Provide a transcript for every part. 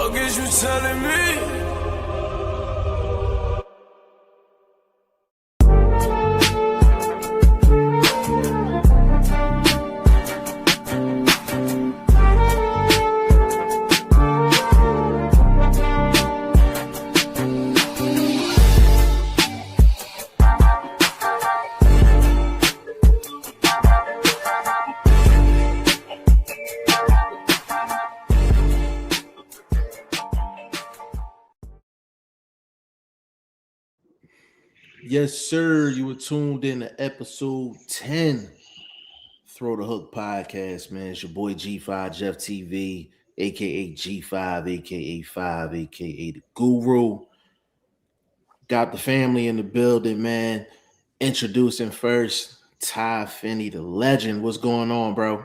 fuck is you telling me? Yes, sir. You were tuned in to episode 10, Throw the Hook podcast, man. It's your boy G5 Jeff TV, aka G5, aka 5, aka the Guru. Got the family in the building, man. Introducing first, Ty Finney, the legend. What's going on, bro?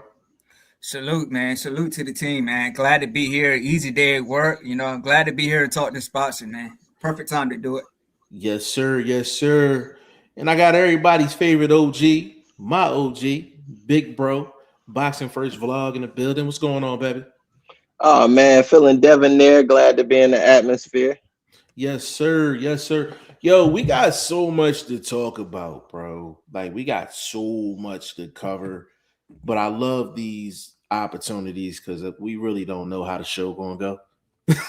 Salute, man. Salute to the team, man. Glad to be here. Easy day at work. I'm glad to be here and talk to sponsor, man. Perfect time to do it. Yes, sir. Yes, sir. And I got everybody's favorite OG, my OG, Big Bro, Boxing First Vlog in the building. What's going on, baby? Oh man, feeling Devin there. Glad to be in the atmosphere. Yes, sir. Yes, sir. Yo, we got so much to talk about, bro. Like, we got so much to cover. But I love these opportunities because we really don't know how the show gonna go.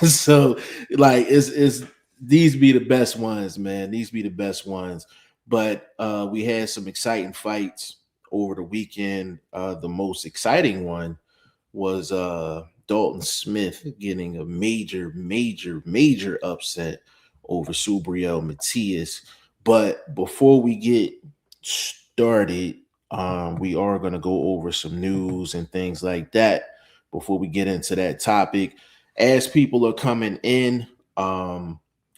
So, like, it's these be the best ones, man. These be the best ones. But we had some exciting fights over the weekend. The most exciting one was Dalton Smith getting a major upset over Subriel Matias. But before we get started, we are going to go over some news and things like that before we get into that topic. As people are coming in,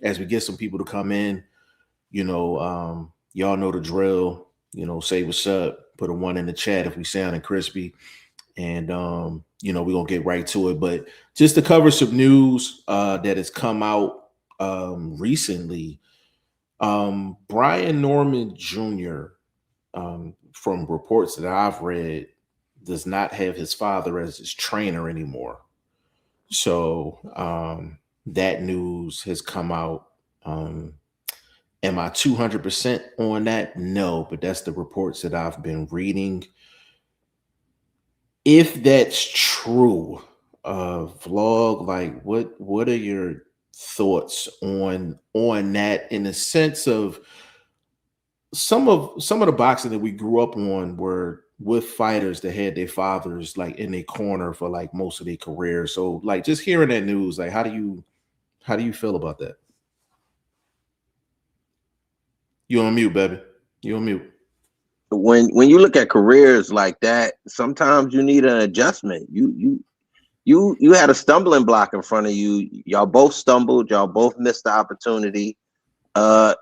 as we get some people to come in, y'all know the drill. Say what's up, put a 1 in the chat if we sounding crispy. And we're gonna get right to it. But just to cover some news that has come out recently, Brian Norman Jr., from reports that I've read, does not have his father as his trainer anymore. So that news has come out. Am I 200% on that? No, but that's the reports that I've been reading. If that's true, Vlog, like what are your thoughts on that, in the sense of some of the boxing that we grew up on were with fighters that had their fathers like in their corner for like most of their career. So like, just hearing that news, like how do you feel about that? You on mute, baby. You on mute. When you look at careers like that, sometimes you need an adjustment. You had a stumbling block in front of you. Y'all both stumbled. Y'all both missed the opportunity. A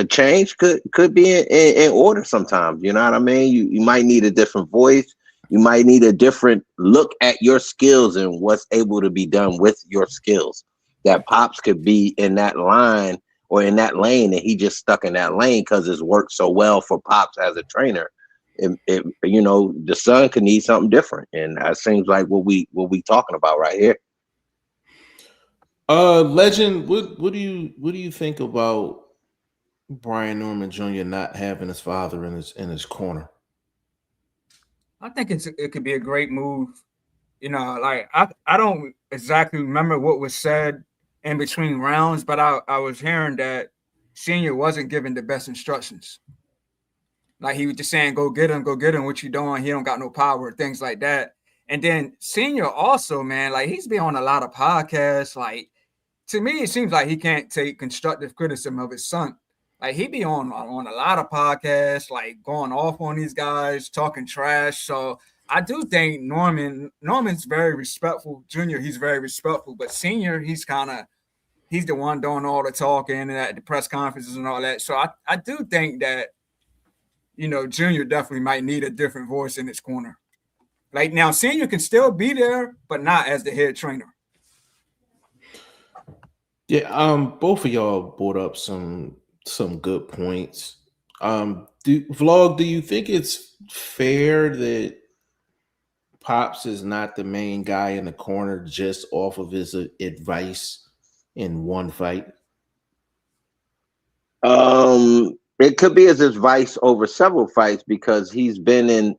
change could be in order sometimes. You know what I mean? You might need a different voice. You might need a different look at your skills and what's able to be done with your skills. That Pops could be in that line or in that lane, and he just stuck in that lane because it's worked so well for Pops as a trainer. The son could need something different, and that seems like what we talking about right here. Legend, what do you think about Brian Norman Jr. not having his father in his corner? I think it could be a great move. Like I don't exactly remember what was said in between rounds, but I was hearing that Senior wasn't given the best instructions. Like, he was just saying, go get him, what you doing? He don't got no power, things like that. And then Senior also, man, like, he's been on a lot of podcasts. Like, to me, it seems like he can't take constructive criticism of his son. Like, he be on a lot of podcasts, like going off on these guys, talking trash. So I do think Norman's very respectful. Junior, he's very respectful, but Senior, he's the one doing all the talking and at the press conferences and all that. So I do think that, Junior definitely might need a different voice in his corner. Like, now, Senior can still be there, but not as the head trainer. Yeah, both of y'all brought up some good points. Do you think it's fair that Pops is not the main guy in the corner just off of his advice in one fight? It could be his advice over several fights because he's been in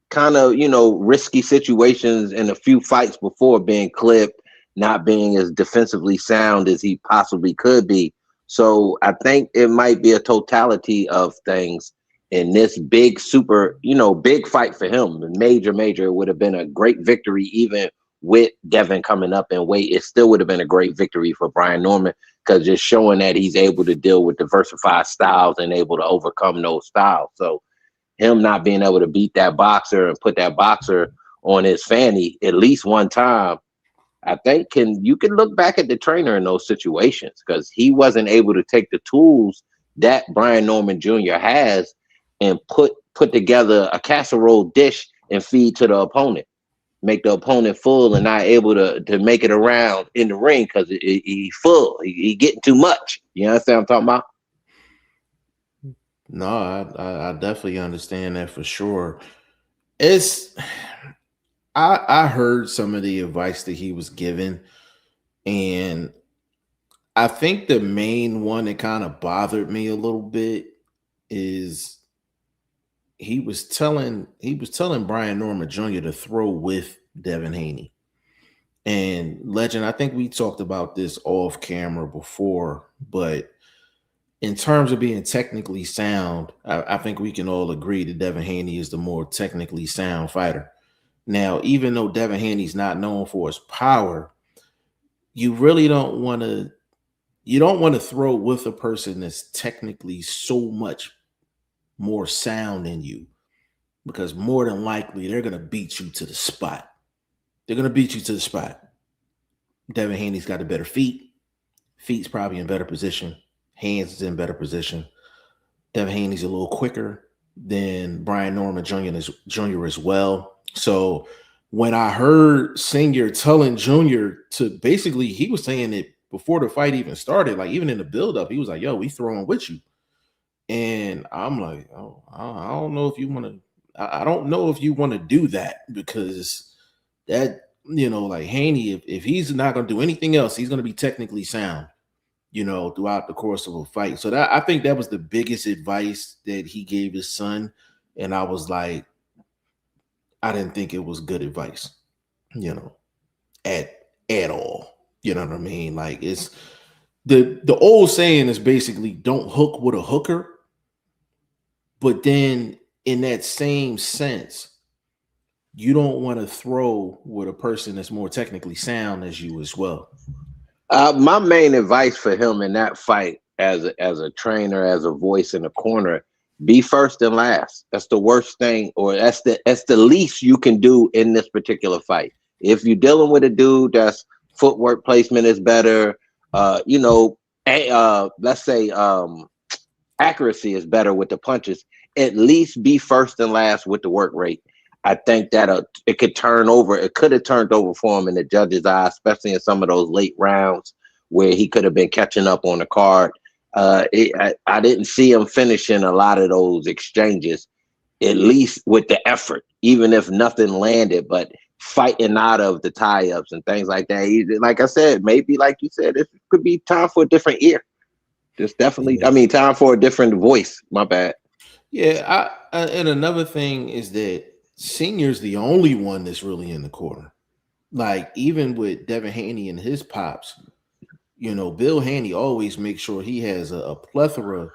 kind of, risky situations in a few fights before, being clipped, not being as defensively sound as he possibly could be. So I think it might be a totality of things in this big, super, big fight for him. Major, it would have been a great victory, even with Devin coming up in weight. It still would have been a great victory for Brian Norman because just showing that he's able to deal with diversified styles and able to overcome those styles. So him not being able to beat that boxer and put that boxer on his fanny at least one time, I think you can look back at the trainer in those situations because he wasn't able to take the tools that Brian Norman Jr. has and put together a casserole dish and feed to the opponent, make the opponent full and not able to make it around in the ring because he full, he getting too much. You understand what I'm talking about? No, I definitely understand that for sure. I heard some of the advice that he was given, and I think the main one that kind of bothered me a little bit is he was telling Brian Norman Jr. to throw with Devin Haney. And Legend, I think we talked about this off camera before, but in terms of being technically sound, I think we can all agree that Devin Haney is the more technically sound fighter. Now, even though Devin Haney's not known for his power, you really don't want to throw with a person that's technically so much more sound than you, because more than likely they're going to beat you to the spot. Devin Haney's got the better feet. Feet's probably in better position. Hands is in better position. Devin Haney's a little quicker than Brian Norman Jr. as well. So when I heard Senior telling Junior to basically, he was saying it before the fight even started, like even in the buildup, he was like, yo, we throwing with you. And I'm like, oh, I don't know if you want to, I don't know if you want to do that, because that, like Haney, if he's not going to do anything else, he's going to be technically sound, throughout the course of a fight. So that, I think that was the biggest advice that he gave his son. And I was like, I didn't think it was good advice, at all. You know what I mean? Like, it's the old saying is basically don't hook with a hooker. But then in that same sense, you don't want to throw with a person that's more technically sound as you as well. My main advice for him in that fight, as a trainer, as a voice in the corner, be first and last. That's the worst thing, or that's the least you can do in this particular fight. If you're dealing with a dude that's footwork placement is better, let's say accuracy is better with the punches, at least be first and last with the work rate. I think that it could turn over. It could have turned over for him in the judge's eye, especially in some of those late rounds where he could have been catching up on the card. I didn't see him finishing a lot of those exchanges, at least with the effort, even if nothing landed, but fighting out of the tie-ups and things like that. Like I said, maybe like you said, it could be time for a different ear. Just definitely, time for a different voice. My bad. Yeah, and another thing is that Senior's the only one that's really in the corner. Like, even with Devin Haney and his pops, Bill Haney always makes sure he has a plethora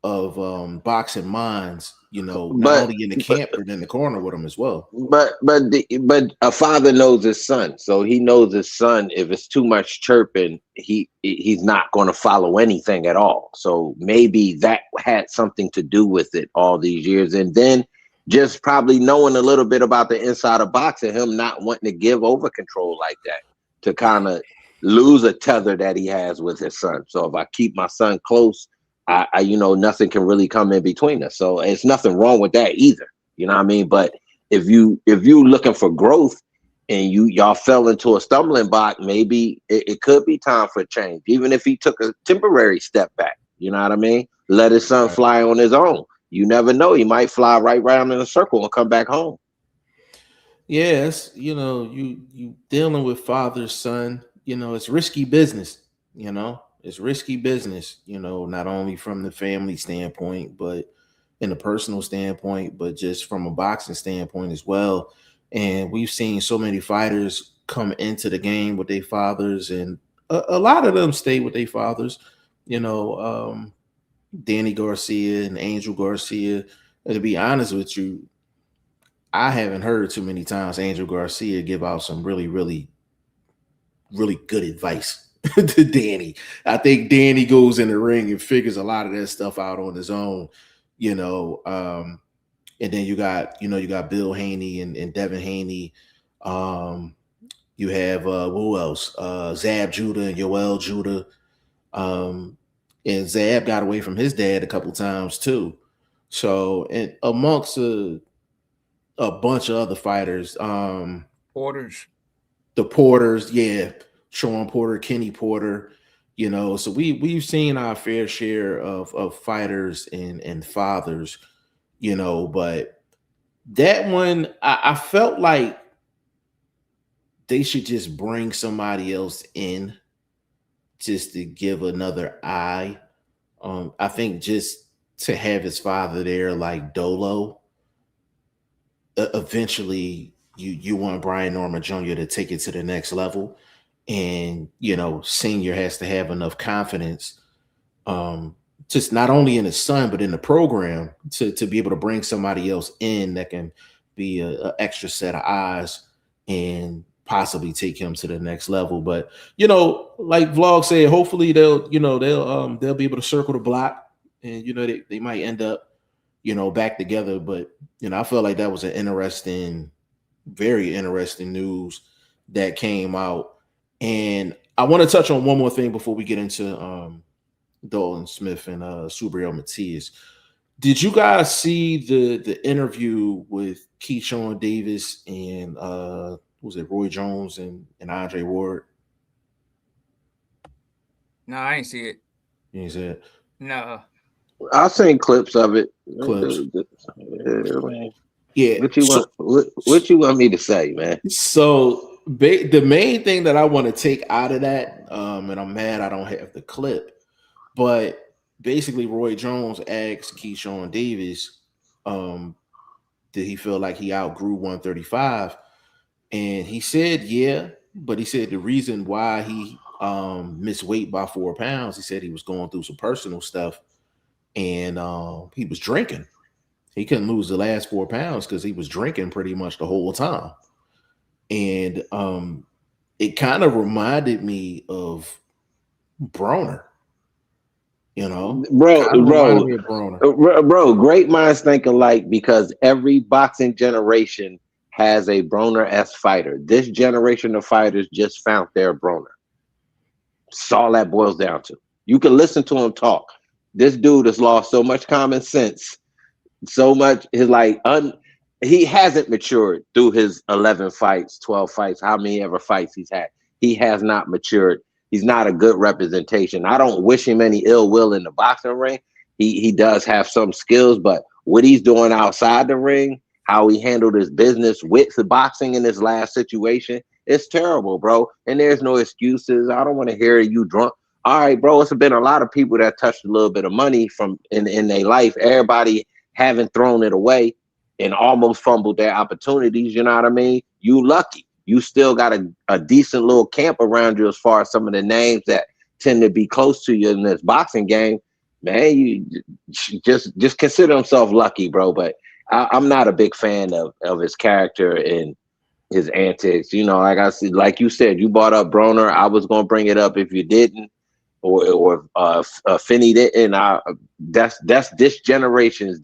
of boxing minds, not only in the camp but in the corner with him as well. But a father knows his son, so he knows his son. If it's too much chirping, he's not going to follow anything at all. So maybe that had something to do with it all these years, and then just probably knowing a little bit about the inside of boxing, him not wanting to give over control like that to kind of lose a tether that he has with his son. So if I keep my son close, I nothing can really come in between us. So it's nothing wrong with that either. You know what I mean? But if you looking for growth and y'all fell into a stumbling block, maybe it could be time for a change. Even if he took a temporary step back, you know what I mean? Let his son fly on his own. You never know. He might fly right round in a circle and come back home. Yes, you dealing with father son. It's risky business. It's risky business. Not only from the family standpoint, but in a personal standpoint, but just from a boxing standpoint as well. And we've seen so many fighters come into the game with their fathers, and a lot of them stay with their fathers. You know, Danny Garcia and Angel Garcia. And to be honest with you, I haven't heard too many times Angel Garcia give out some really, really, really good advice to Danny. I think Danny goes in the ring and figures a lot of that stuff out on his own, you know. And then you got Bill Haney and Devin Haney. Um, you have who else? Zab Judah and Yoel Judah. And Zab got away from his dad a couple times too. So, and amongst a bunch of other fighters. Orders. The Porters, yeah, Sean Porter, Kenny Porter, so we've seen our fair share of fighters and fathers, but that one I felt like they should just bring somebody else in just to give another eye. I think just to have his father there like Dolo, eventually you want Brian Norman Jr. to take it to the next level. And Senior has to have enough confidence, just not only in his son, but in the program to be able to bring somebody else in that can be a extra set of eyes and possibly take him to the next level. But like Vlog said, hopefully they'll be able to circle the block, and they might end up back together. But I felt like that was an very interesting news that came out. And I want to touch on one more thing before we get into Dalton Smith and Subriel Matias. Did you guys see the interview with Keyshawn Davis and was it Roy Jones and Andre Ward? No, I ain't see it. You ain't see it? No. I've seen clips of it. Clips. Yeah. What you want me to say, man? So the main thing that I want to take out of that, and I'm mad I don't have the clip, but basically Roy Jones asked Keyshawn Davis, did he feel like he outgrew 135? And he said, yeah, but he said the reason why he missed weight by 4 pounds, he said he was going through some personal stuff, and he was drinking. He couldn't lose the last 4 pounds because he was drinking pretty much the whole time. And it kind of reminded me of Broner, bro, great minds think alike, because every boxing generation has a Broner-esque fighter. This generation of fighters just found their Broner. That's all that boils down to. You can listen to him talk. This dude has lost so much common sense, so much. He hasn't matured through his 11 fights, 12 fights, how many ever fights he's had. He has not matured. He's not a good representation. I don't wish him any ill will in the boxing ring. He does have some skills, but what he's doing outside the ring, how he handled his business with the boxing in his last situation, it's terrible, bro. And there's no excuses. I don't want to hear you drunk. All right, bro, it's been a lot of people that touched a little bit of money from in their life. Everybody haven't thrown it away and almost fumbled their opportunities. You know what I mean? You lucky. You still got a decent little camp around you as far as some of the names that tend to be close to you in this boxing game. Man, you just consider himself lucky, bro. But I'm not a big fan of his character and his antics. Like I said, like you said, you brought up Broner. I was gonna bring it up if you didn't, or Finney didn't. That's this generation's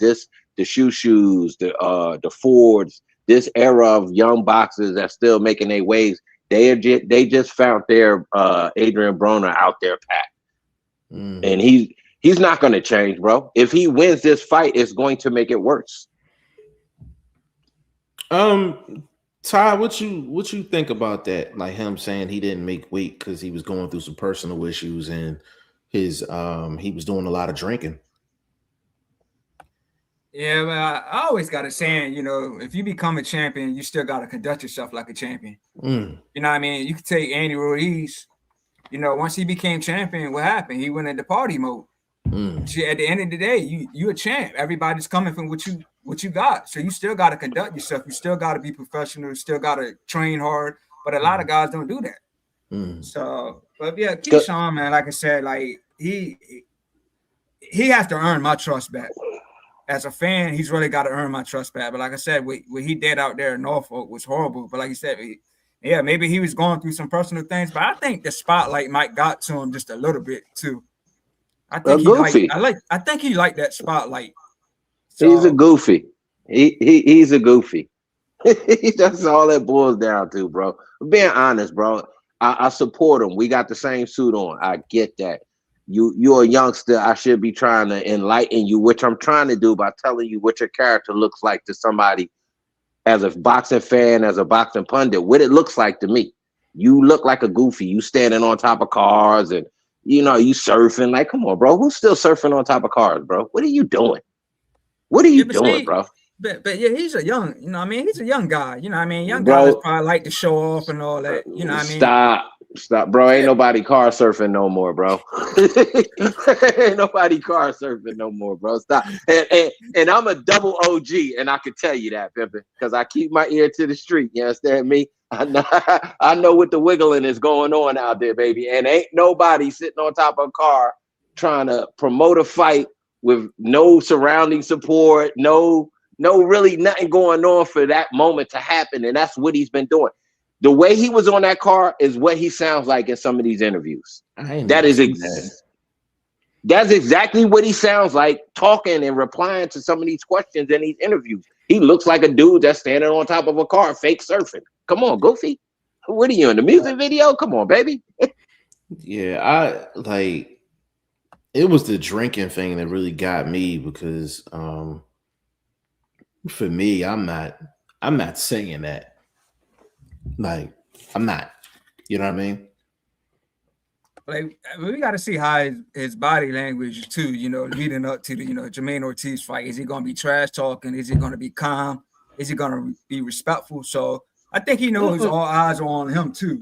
the shoes, the Fords, this era of young boxers that's still making their waves. They just found their Adrian Broner out there, Pat. And he's not going to change, bro. If he wins this fight, it's going to make it worse. Ty, what you think about that? Like him saying he didn't make weight because he was going through some personal issues and his he was doing a lot of drinking. Yeah, but I always got a saying, if you become a champion, you still got to conduct yourself like a champion. Mm, You know what I mean? You could take Andy Ruiz. Once he became champion, what happened? He went into party mode. mm, See, at the end of the day, you a champ. Everybody's coming from what you got. So you still got to conduct yourself. You still got to be professional. You still got to train hard. But a lot of guys don't do that. mm. So, but yeah, Keyshawn, man, like I said, like he has to earn my trust back. As a fan, he's really got to earn my trust back. But like I said, what he did out there in Norfolk was horrible. But like you said, yeah, maybe he was going through some personal things. But I think the spotlight might got to him just a little bit too. I think I think he liked that spotlight. So, he's a goofy. He's a goofy. That's all that boils down to, bro. Being honest, bro. I support him. We got the same suit on. I get that. You're a youngster. I should be trying to enlighten you, which I'm trying to do by telling you what your character looks like to somebody as a boxing fan, as a boxing pundit, what it looks like to me. You look like a goofy. You standing on top of cars and you surfing. Like, come on, bro. Who's still surfing on top of cars, bro? What are you doing? What are you doing, bro? But yeah, he's a young, he's a young guy. Young guys probably like to show off and all that. Stop, bro. Ain't nobody car surfing no more, bro. Ain't nobody car surfing no more, bro. Stop. And I'm a double OG, and I can tell you that, Pimpin, because I keep my ear to the street. You understand me? I know what the wiggling is going on out there, baby. And ain't nobody sitting on top of a car trying to promote a fight with no surrounding support, no really nothing going on for that moment to happen. And that's what he's been doing. The way he was on that car is what he sounds like in some of these interviews. That's exactly what he sounds like talking and replying to some of these questions in these interviews. He looks like a dude that's standing on top of a car, fake surfing. Come on, Goofy. What are you in the music video? Come on, baby. Yeah, it was the drinking thing that really got me because for me, I'm not saying that. Like, I'm not. You know what I mean? Like, we got to see how his body language too. Leading up to the Jermaine Ortiz fight. Is he going to be trash talking? Is he going to be calm? Is he going to be respectful? So I think he knows all eyes are on him too.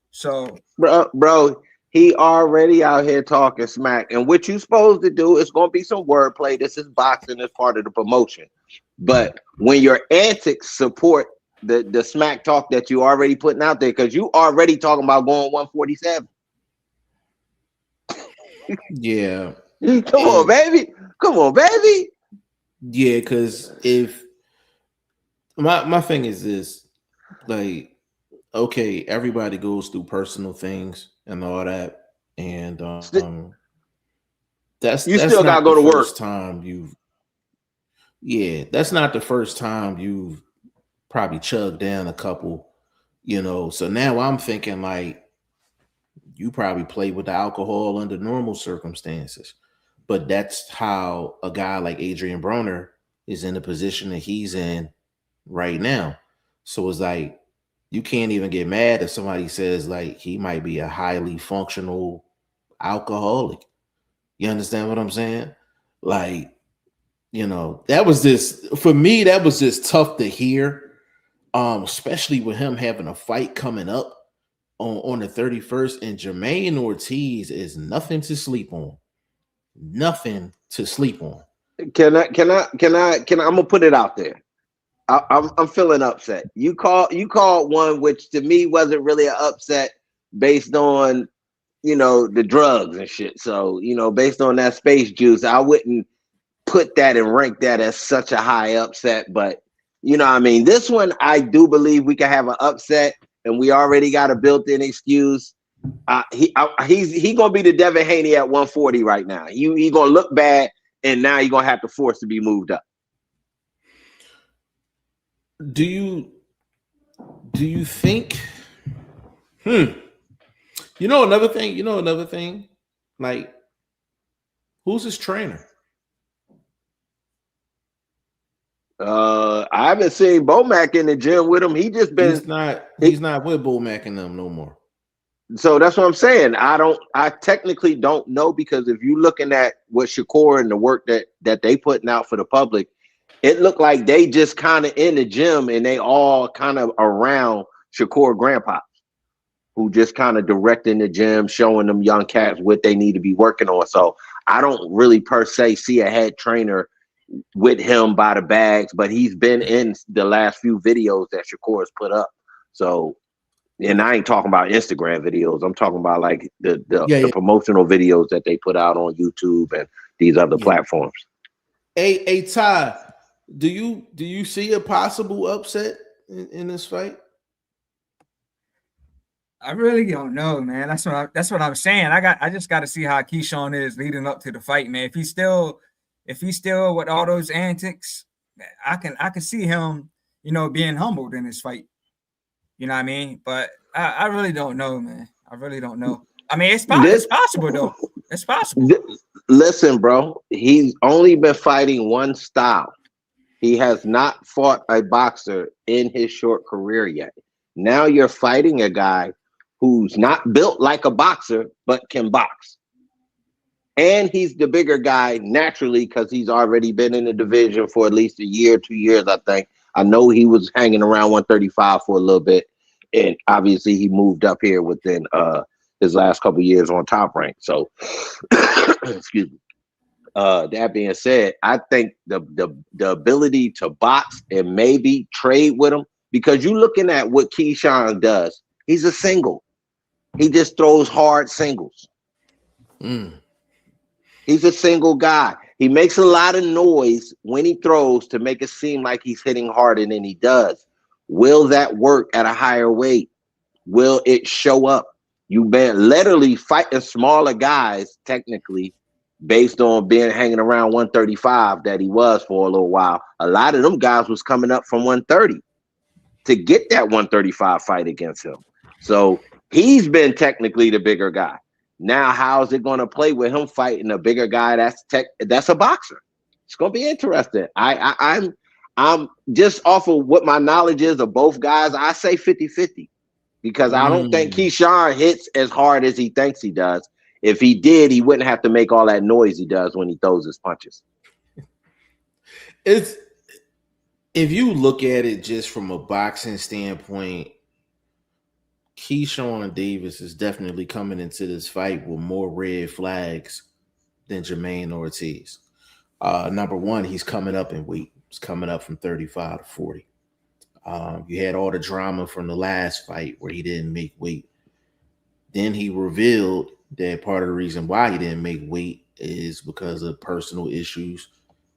So, bro, he already out here talking smack. And what you supposed to do is going to be some wordplay. This is boxing as part of the promotion. But when your antics support the smack talk that you already putting out there, because you already talking about going 147. Yeah. Come on, baby. Yeah, because if my thing is this, like, okay, everybody goes through personal things and all that, and that's still gotta go to work. That's not the first time you've probably chugged down a couple, So now I'm thinking like you probably play with the alcohol under normal circumstances, but that's how a guy like Adrian Broner is in the position that he's in right now. So it's like you can't even get mad if somebody says like he might be a highly functional alcoholic. You understand what I'm saying? Like, that was just tough to hear. Especially with him having a fight coming up on the 31st, and Jermaine Ortiz is nothing to sleep on. Nothing to sleep on. I'm gonna put it out there. I'm feeling upset. You called one which to me wasn't really an upset based on the drugs and shit. So based on that space juice, I wouldn't put that and rank that as such a high upset, but I mean, this one, I do believe we can have an upset, and we already got a built-in excuse. He's gonna be the Devin Haney at 140 right now. He gonna look bad, and now you're gonna have to force to be moved up. Do you think? Another thing. Like, who's his trainer? I haven't seen Bomac in the gym with him. He's not with Bomac and them no more. So that's what I'm saying. I technically don't know, because if you're looking at what Shakur and the work that they putting out for the public, it looked like they just kind of in the gym and they all kind of around Shakur grandpa, who just kind of directing the gym, showing them young cats what they need to be working on. So I don't really per se see a head trainer with him by the bags, but he's been in the last few videos that Shakur has put up. So, and I ain't talking about Instagram videos. I'm talking about like the promotional videos that they put out on YouTube and these other platforms. Hey, Ty, do you see a possible upset in this fight? I really don't know, man. That's what I'm saying. I just got to see how Keyshawn is leading up to the fight, man. If he's still with all those antics, I can see him, being humbled in this fight. You know what I mean? But I really don't know, man. I really don't know. I mean, it's possible though. It's possible. Listen, bro, he's only been fighting one style. He has not fought a boxer in his short career yet. Now you're fighting a guy who's not built like a boxer, but can box. And he's the bigger guy naturally because he's already been in the division for at least a year, 2 years, I think. I know he was hanging around 135 for a little bit. And obviously he moved up here within his last couple of years on Top Rank. So, excuse me. That being said, I think the ability to box and maybe trade with him, because you're looking at what Keyshawn does. He's a single. He just throws hard singles. He's a single guy. He makes a lot of noise when he throws to make it seem like he's hitting harder than he does. Will that work at a higher weight? Will it show up? You've been literally fighting smaller guys, technically, based on being hanging around 135 that he was for a little while. A lot of them guys was coming up from 130 to get that 135 fight against him. So he's been technically the bigger guy. Now, how's it going to play with him fighting a bigger guy that's a boxer? It's going to be interesting. I'm just off of what my knowledge is of both guys. I say 50-50 because I don't think Keyshawn hits as hard as he thinks he does. If he did, he wouldn't have to make all that noise he does when he throws his punches. If you look at it just from a boxing standpoint, Keyshawn Davis is definitely coming into this fight with more red flags than Jermaine Ortiz. Number one, he's coming up in weight. He's coming up from 35 to 40. You had all the drama from the last fight where he didn't make weight. Then he revealed that part of the reason why he didn't make weight is because of personal issues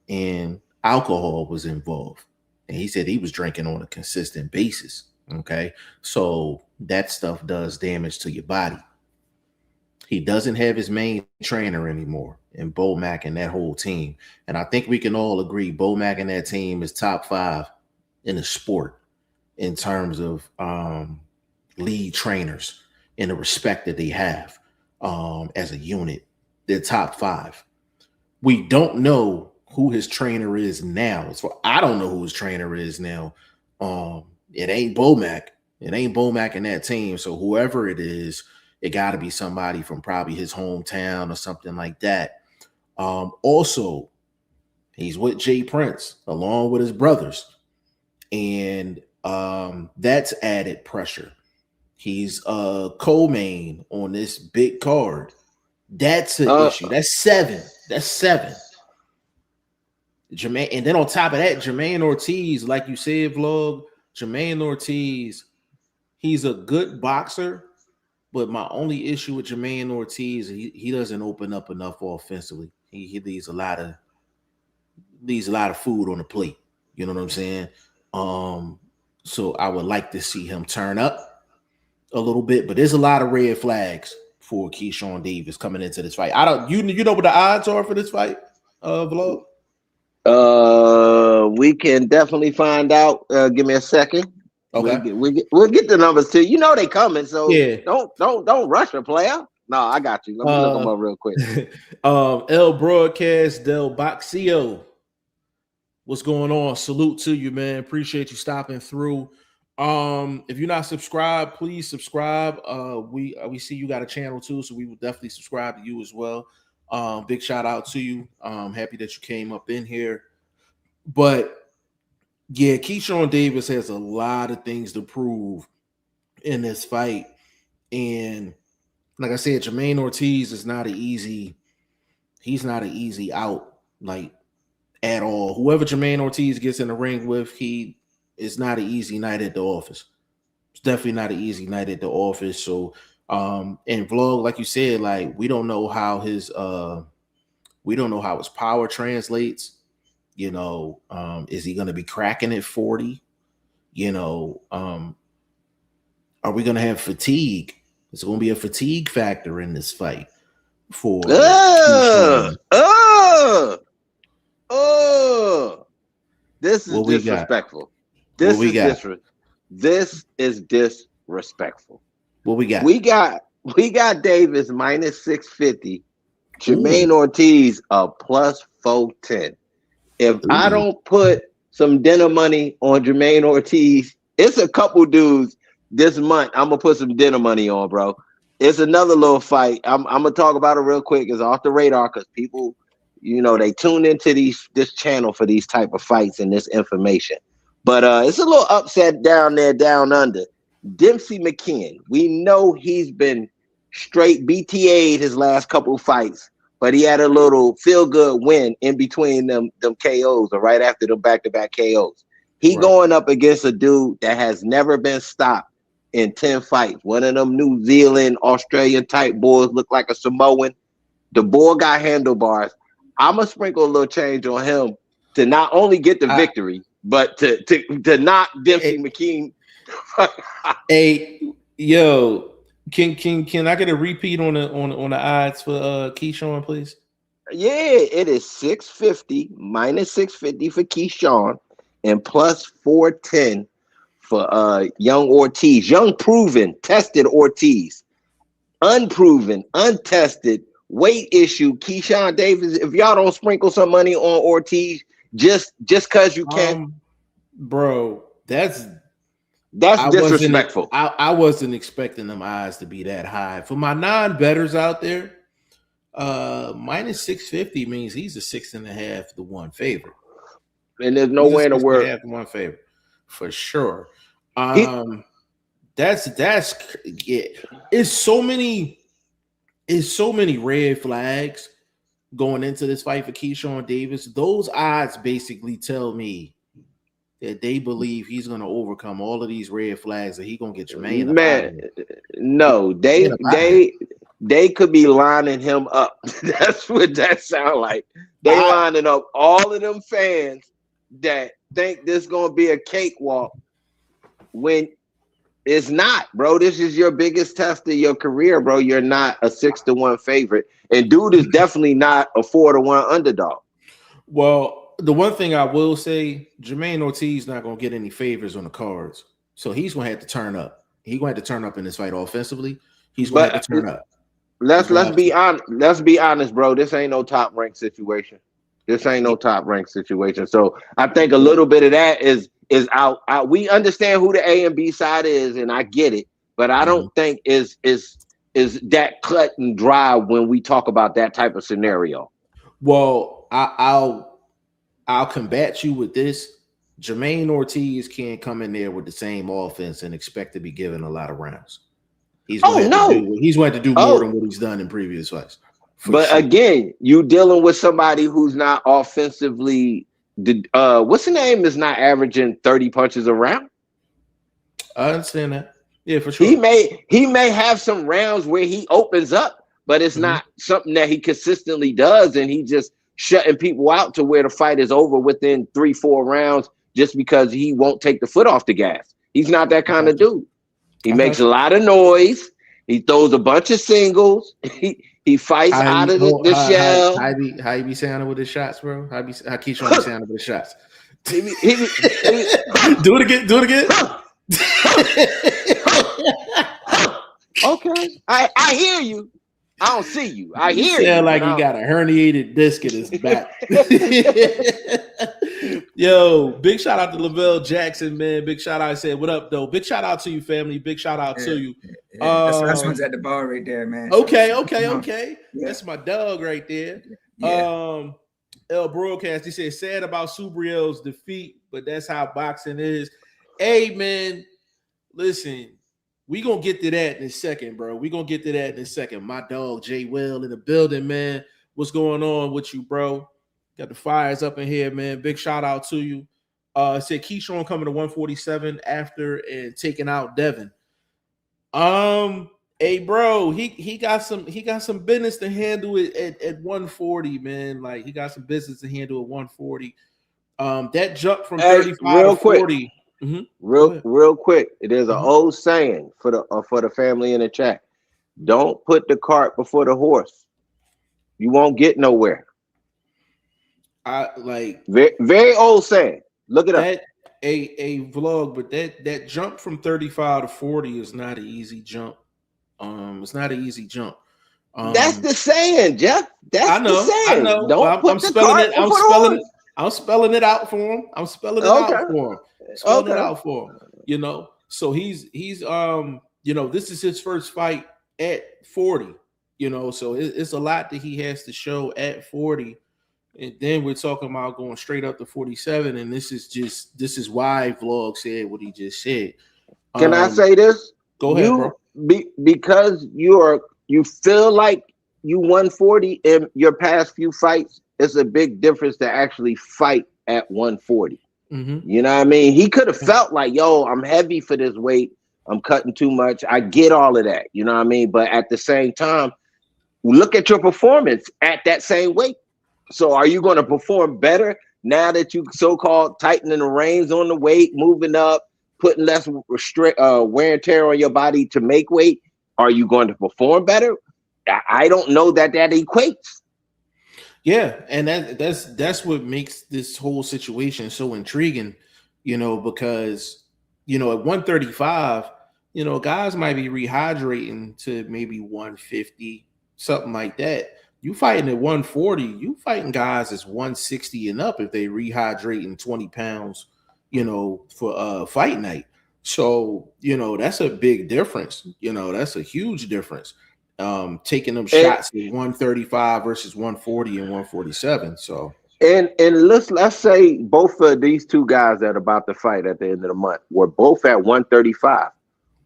and alcohol was involved. And he said he was drinking on a consistent basis. Okay. So that stuff does damage to your body. He doesn't have his main trainer anymore in Bo Mack and that whole team. And I think we can all agree Bo Mack and that team is top 5 in the sport in terms of lead trainers and the respect that they have as a unit. They're top 5. We don't know who his trainer is now. I don't know who his trainer is now. It ain't Bo Mack. It ain't Bo Mack and that team. So whoever it is, it got to be somebody from probably his hometown or something like that. Also, he's with Jay Prince along with his brothers. And that's added pressure. He's a co-main on this big card. That's an issue. That's 7. That's 7. Jermaine, and then on top of that, Jermaine Ortiz, like you said, Vlog, Jermaine Ortiz, he's a good boxer, but my only issue with Jermaine Ortiz, he doesn't open up enough offensively. He leaves a lot of food on the plate. You know what I'm saying? So I would like to see him turn up a little bit, but there's a lot of red flags for Keyshawn Davis coming into this fight. You know what the odds are for this fight, Vlog? We can definitely find out. Give me a second. Okay, we'll get the numbers too. You know they coming, so yeah. Don't rush a player. No, I got you. Let me look them up real quick. El Broadcast Del Boxio. What's going on? Salute to you, man. Appreciate you stopping through. If you're not subscribed, please subscribe. We see you got a channel too, so we will definitely subscribe to you as well. Big shout out to you. Happy that you came up in here. But yeah, Keyshawn Davis has a lot of things to prove in this fight. And like I said, Jermaine Ortiz is not an easy, he's not an easy out, like at all. Whoever Jermaine Ortiz gets in the ring with, he is not an easy night at the office. It's definitely not an easy night at the office. So and Vlog, like you said, like we don't know how his power translates. You know, is he gonna be cracking at 40? You know, are we gonna have fatigue? It's gonna be a fatigue factor in this fight for this is disrespectful. This is disrespectful. What we got? We got Davis minus 650. Jermaine Ortiz a plus 410. If I don't put some dinner money on Jermaine Ortiz, it's a couple dudes this month I'm gonna put some dinner money on, bro. It's another little fight. I'm gonna talk about it real quick. It's off the radar because people, you know, they tune into this channel for these type of fights and this information. But it's a little upset down there, down under. Dempsey McKeon. We know he's been straight BTA'd his last couple fights, but he had a little feel-good win in between them KOs or right after the back-to-back KOs. He going up against a dude that has never been stopped in 10 fights. One of them New Zealand, Australian type boys, look like a Samoan. The boy got handlebars. I'm going to sprinkle a little change on him to not only get the victory, but to knock Dempsey McKeon. Hey, yo, can I get a repeat on the odds for Keyshawn, please? Yeah, it is 650 minus 650 for Keyshawn and plus 410 for young Ortiz. Young proven, tested Ortiz. Unproven, untested, weight issue. Keyshawn Davis, if y'all don't sprinkle some money on Ortiz just because you can. Bro, that's disrespectful. I wasn't expecting them odds to be that high. For my non-bettors out there, minus 650 means he's a 6.5 to 1 favorite. And there's no way in the world 6.5 to 1 favorite for sure. That's yeah. It's so many red flags going into this fight for Keyshawn Davis. Those odds basically tell me that they believe he's going to overcome all of these red flags, that he's going to get Jermaine. Man, no, they could be lining him up. That's what that sound like. They lining up all of them fans that think this is going to be a cakewalk when it's not, bro. This is your biggest test of your career, bro. You're not a 6-1 favorite, and dude is definitely not a 4-1 underdog. Well, the one thing I will say, Jermaine Ortiz not going to get any favors on the cards. So he's going to have to turn up. He's going to have to turn up in this fight offensively. He's going to have to turn up. Let's be honest. Let's be honest, bro. This ain't no top rank situation. So I think a little bit of that is out. We understand who the A and B side is, and I get it, but I don't think is that cut and dry when we talk about that type of scenario. Well, I'll combat you with this. Jermaine Ortiz can't come in there with the same offense and expect to be given a lot of rounds. He's going to do more than what he's done in previous fights. But sure. Again, you dealing with somebody who's not offensively. What's the name? Is not averaging 30 punches a round. I understand that. Yeah, for sure. He may have some rounds where he opens up, but it's not something that he consistently does, and he just shutting people out to where the fight is over within 3-4 rounds just because he won't take the foot off the gas. He's not that kind of dude. He makes a lot of noise. He throws a bunch of singles. He fights out of the shell. How you be sounding with his shots, bro? How Keyshawn be sounding with his shots? Do it again. Do it again. Okay. I hear you. I don't see you. I hear you. Sound like he got a herniated disc in his back. Yo, big shout out to Lavelle Jackson, man. Big shout out. I said, what up, though? Big shout out to you, family. Big shout out to you. That's one's at the bar right there, man. Okay. Yeah. That's my dog right there. Yeah. L Broadcast, he said, sad about Subriel's defeat, but that's how boxing is. Hey, man, listen, we gonna get to that in a second, bro. We gonna get to that in a second. My dog, Jay Will, in the building, man. What's going on with you, bro? Got the fires up in here, man. Big shout out to you. It said Keyshawn coming to 147 after and taking out Devin. Hey, bro, he got some business to handle it at 140, man. Like he got some business to handle at 140. That jump from 35 to 40. Real quick. There's an old saying for the family in the chat. Don't put the cart before the horse. You won't get nowhere. I like very old saying. Look it up. A vlog, but that jump from 35 to 40 is not an easy jump. It's not an easy jump. That's the saying, Jeff. That's the saying. I know. Don't put the cart before the horse. I'm spelling it out for him. I'm spelling it out for him. Spelling it out for him. You know, so he's you know, this is his first fight at 40. You know, so it's a lot that he has to show at 40. And then we're talking about going straight up to 47, and this is why Vlog said what he just said. Can I say this? Go ahead, bro. Because you feel like you won 40 in your past few fights, it's a big difference to actually fight at 140. You know what I mean? He could have felt like, yo, I'm heavy for this weight. I'm cutting too much. I get all of that. You know what I mean? But at the same time, look at your performance at that same weight. So are you going to perform better now that you so-called tightening the reins on the weight, moving up, putting less wear and tear on your body to make weight? Are you going to perform better? I don't know that equates. Yeah, and that's what makes this whole situation so intriguing, you know, because, you know, at 135, you know, guys might be rehydrating to maybe 150, something like that. You fighting at 140, you fighting guys that's 160 and up if they rehydrating 20 pounds, you know, for fight night. So, you know, that's a big difference. You know, that's a huge difference. Taking them shots at 135 versus 140 and 147. So and let's say both of these two guys that are about to fight at the end of the month were both at 135.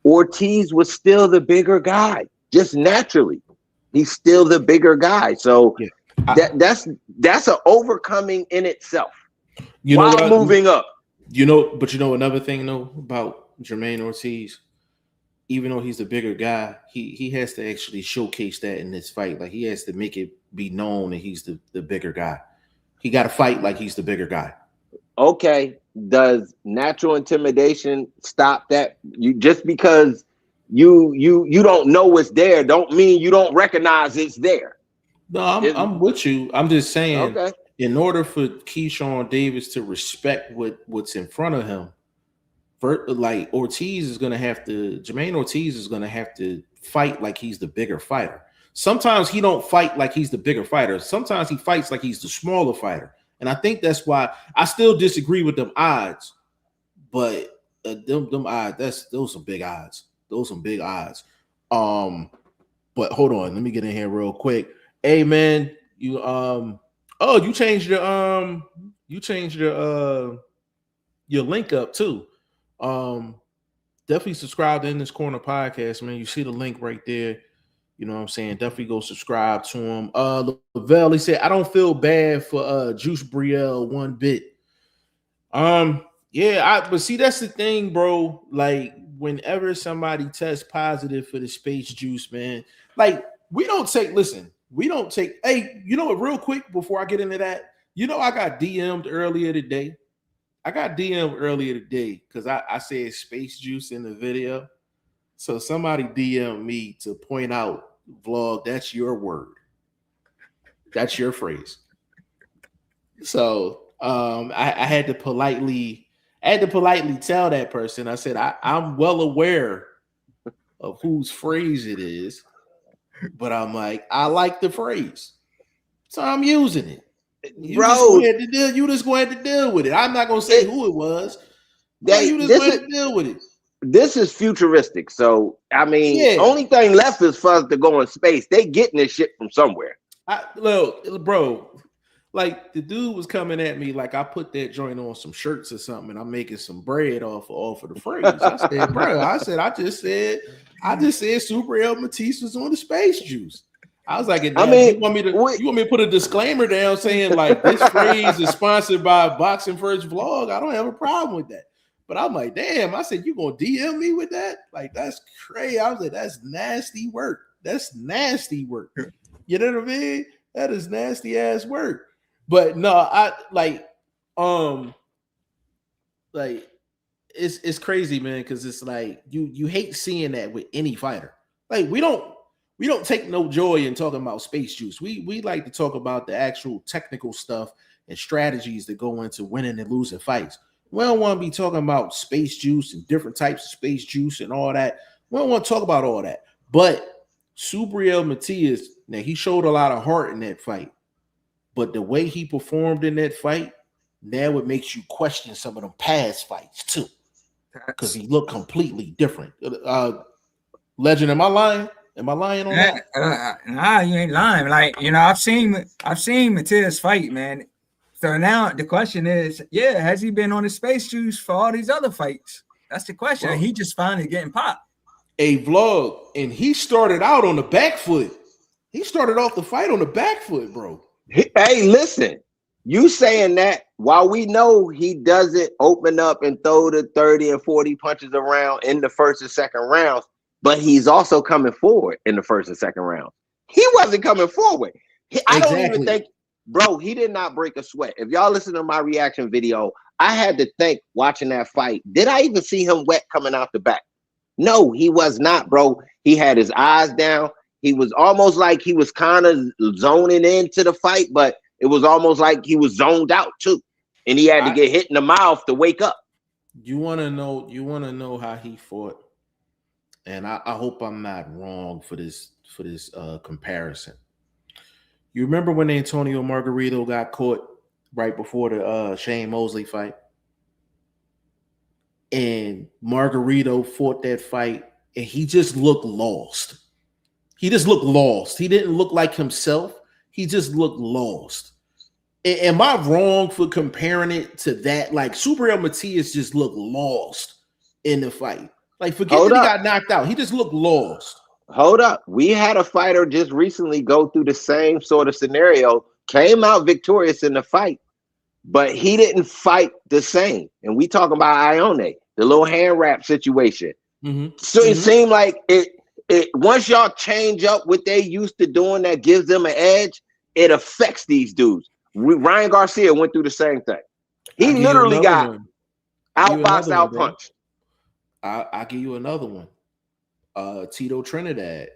Ortiz was still the bigger guy, just naturally. He's still the bigger guy. So that's an overcoming in itself. You know, while moving up. You know, but you know another thing though about Jermaine Ortiz, even though he's the bigger guy, he has to actually showcase that in this fight. Like he has to make it be known that he's the bigger guy. He got to fight like he's the bigger guy. Okay. Does natural intimidation stop that? You just because you don't know what's there, don't mean you don't recognize it's there. No, I'm with you. I'm just saying, okay, in order for Keyshawn Davis to respect what's in front of him, like Jermaine Ortiz is going to have to fight like he's the bigger fighter. Sometimes he don't fight like he's the bigger fighter. Sometimes he fights like he's the smaller fighter. And I think that's why I still disagree with them odds. But them odds, those are big odds. Those some big odds. But hold on, let me get in here real quick. Hey man, you changed your link up too. Definitely subscribe to In This Corner podcast, man. You see the link right there. You know what I'm saying? Definitely go subscribe to him. Lavelle, he said, I don't feel bad for Juice Brielle one bit. But see, that's the thing, bro. Like, whenever somebody tests positive for the space juice, man, like we don't take, hey, you know what, real quick before I get into that, you know, I got DM'd earlier today. Because I said space juice in the video. So somebody DM'd me to point out, Vlog, that's your word. That's your phrase. So I had to politely tell that person. I said, I'm well aware of whose phrase it is, but I'm like, I like the phrase, so I'm using it. You just go ahead to deal with it. I'm not gonna say who it was. You just go ahead to deal with it. This is futuristic, so I mean, only thing left is for us to go in space. They getting this shit from somewhere. Bro, Like the dude was coming at me like I put that joint on some shirts or something, and I'm making some bread off of the phrase. I said, bro, I just said Subriel Matias was on the space juice. I was like, I mean, you want me to put a disclaimer down saying like this phrase is sponsored by Boxing First Vlog? I don't have a problem with that. But I'm like, damn, I said, you gonna DM me with that? Like, that's crazy. I was like, that's nasty work. That's nasty work. You know what I mean? That is nasty ass work. But no, I like it's crazy, man, because it's like you hate seeing that with any fighter. Like we don't take no joy in talking about space juice. We like to talk about the actual technical stuff and strategies that go into winning and losing fights. We don't want to be talking about space juice and different types of space juice and all that. We don't want to talk about all that. But Subriel Matias, now he showed a lot of heart in that fight. But the way he performed in that fight, now it makes you question some of them past fights too. Because he looked completely different. Legend, am I lying? Am I lying on that? Nah, you ain't lying. Like, you know, I've seen Matias fight, man. So now the question is, has he been on the space juice for all these other fights? That's the question. Well, he just finally getting popped. A vlog, and he started out on the back foot. He started off the fight on the back foot, bro. Hey, listen, you saying that while we know he doesn't open up and throw the 30 and 40 punches around in the first and second rounds, but he's also coming forward in the first and second round. He wasn't coming forward. I don't even think, bro, he did not break a sweat. If y'all listen to my reaction video, I had to think watching that fight, did I even see him wet coming out the back? No, he was not, bro. He had his eyes down. He was almost like he was kind of zoning into the fight, but it was almost like he was zoned out too. And he had to get hit in the mouth to wake up. You want to know how he fought? And I hope I'm not wrong for this comparison. You remember when Antonio Margarito got caught right before the Shane Mosley fight? And Margarito fought that fight and he just looked lost. He just looked lost. He didn't look like himself. He just looked lost. Am I wrong for comparing it to that? Like Subriel Matias just looked lost in the fight. Like forget that he got knocked out. He just looked lost. Hold up. We had a fighter just recently go through the same sort of scenario, came out victorious in the fight, but he didn't fight the same. And we talking about Ione, the little hand wrap situation. Mm-hmm. So it seemed like it once y'all change up what they used to doing that gives them an edge, it affects these dudes. Ryan Garcia went through the same thing. He literally got outboxed, outpunched. I'll give you another one. Tito Trinidad,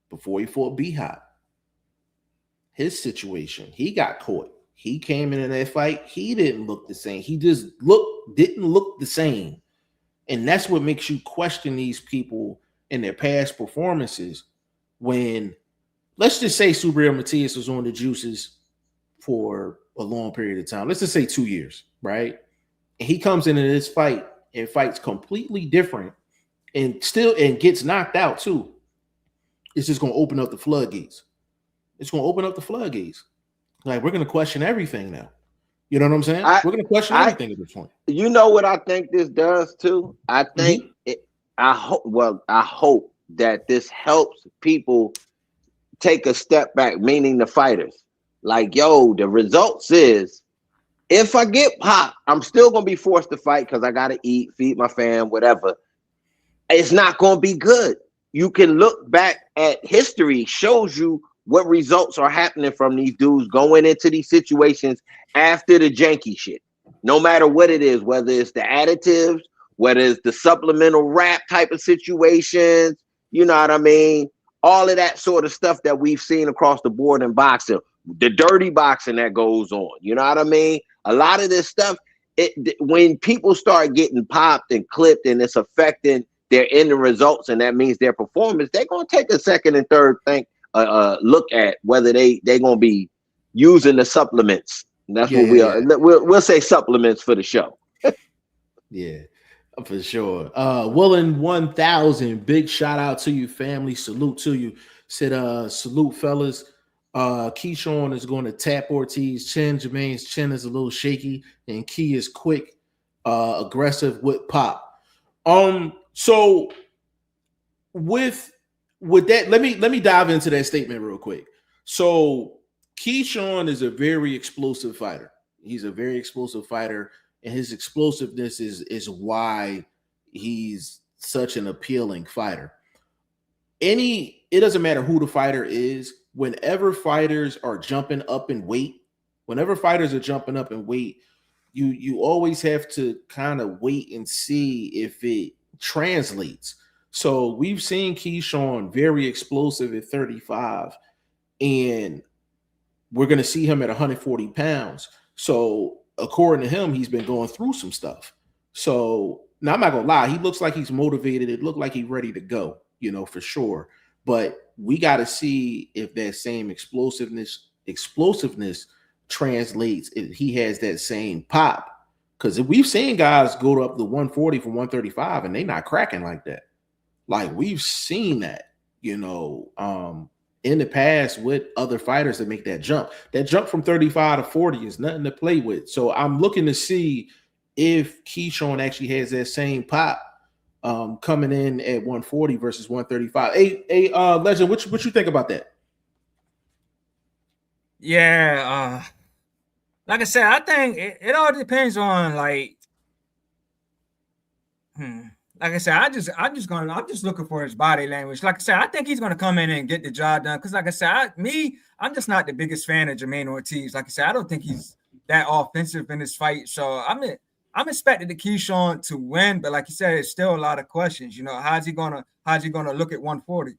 before he fought B-Hop, his situation, he got caught. He came in that fight. He didn't look the same. He just didn't look the same. And that's what makes you question these people in their past performances. When, let's just say Subriel Matias was on the juices for a long period of time. Let's just say 2 years, right? And he comes into this fight and fights completely different and gets knocked out too. It's just going to open up the floodgates. It's going to open up the floodgates. Like, we're going to question everything now. You know what I'm saying? We're going to question everything at this point. You know what I think this does too? I think I hope that this helps people take a step back, meaning the fighters. Like, yo, the results is, if I get popped, I'm still going to be forced to fight because I got to eat, feed my fam, whatever. It's not going to be good. You can look back at history, shows you what results are happening from these dudes going into these situations after the janky shit. No matter what it is, whether it's the additives, whether it's the supplemental wrap type of situations, you know what I mean? All of that sort of stuff that we've seen across the board in boxing, the dirty boxing that goes on, you know what I mean? A lot of this stuff, when people start getting popped and clipped and it's affecting their end results, and that means their performance, they're going to take a second and third look at whether they're going to be using the supplements. And that's what we are. We'll say supplements for the show. Yeah, for sure. Willing 1000, big shout out to you, family. Salute to you. Said salute, fellas. Keyshawn is going to tap Ortiz chin. Jermaine's chin is a little shaky, and Key is quick, aggressive with pop. So with that, let me dive into that statement real quick. So Keyshawn is a very explosive fighter. He's a very explosive fighter, and his explosiveness is why he's such an appealing fighter. It doesn't matter who the fighter is, whenever fighters are jumping up in weight, you always have to kind of wait and see if it translates. So we've seen Keyshawn very explosive at 35, and we're going to see him at 140 pounds. So according to him, he's been going through some stuff. So now I'm not going to lie. He looks like he's motivated. It looked like he's ready to go, for sure. But we got to see if that same explosiveness translates, if he has that same pop. Because we've seen guys go up to 140 from 135, and they're not cracking like that. Like, we've seen that, in the past with other fighters that make that jump. That jump from 35 to 40 is nothing to play with. So I'm looking to see if Keyshawn actually has that same pop coming in at 140 versus 135. Hey, Legend, what you think about that? Yeah, like I said, I think it all depends on like I said, I'm just looking for his body language. Like I said, I think he's gonna come in and get the job done. Because like I said, I'm just not the biggest fan of Jermaine Ortiz. Like I said, I don't think he's that offensive in this fight. So I'm expecting the Keyshawn to win, but like you said, it's still a lot of questions. How's he gonna look at 140?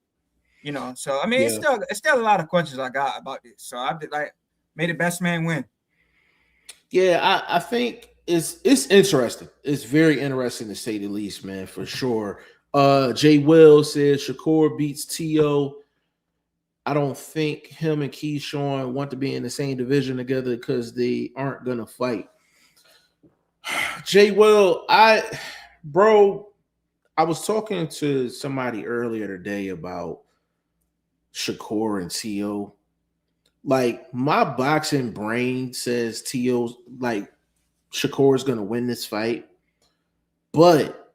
So I mean, Yeah. it's still a lot of questions I got about this. So I did like may the best man win. Yeah, I think it's interesting. It's very interesting to say the least, man, for sure. Jay Will says Shakur beats T.O. I don't think him and Keyshawn want to be in the same division together because they aren't gonna fight. Jay Will, I was talking to somebody earlier today about Shakur and T.O. Like, my boxing brain says T.O. like Shakur is going to win this fight. But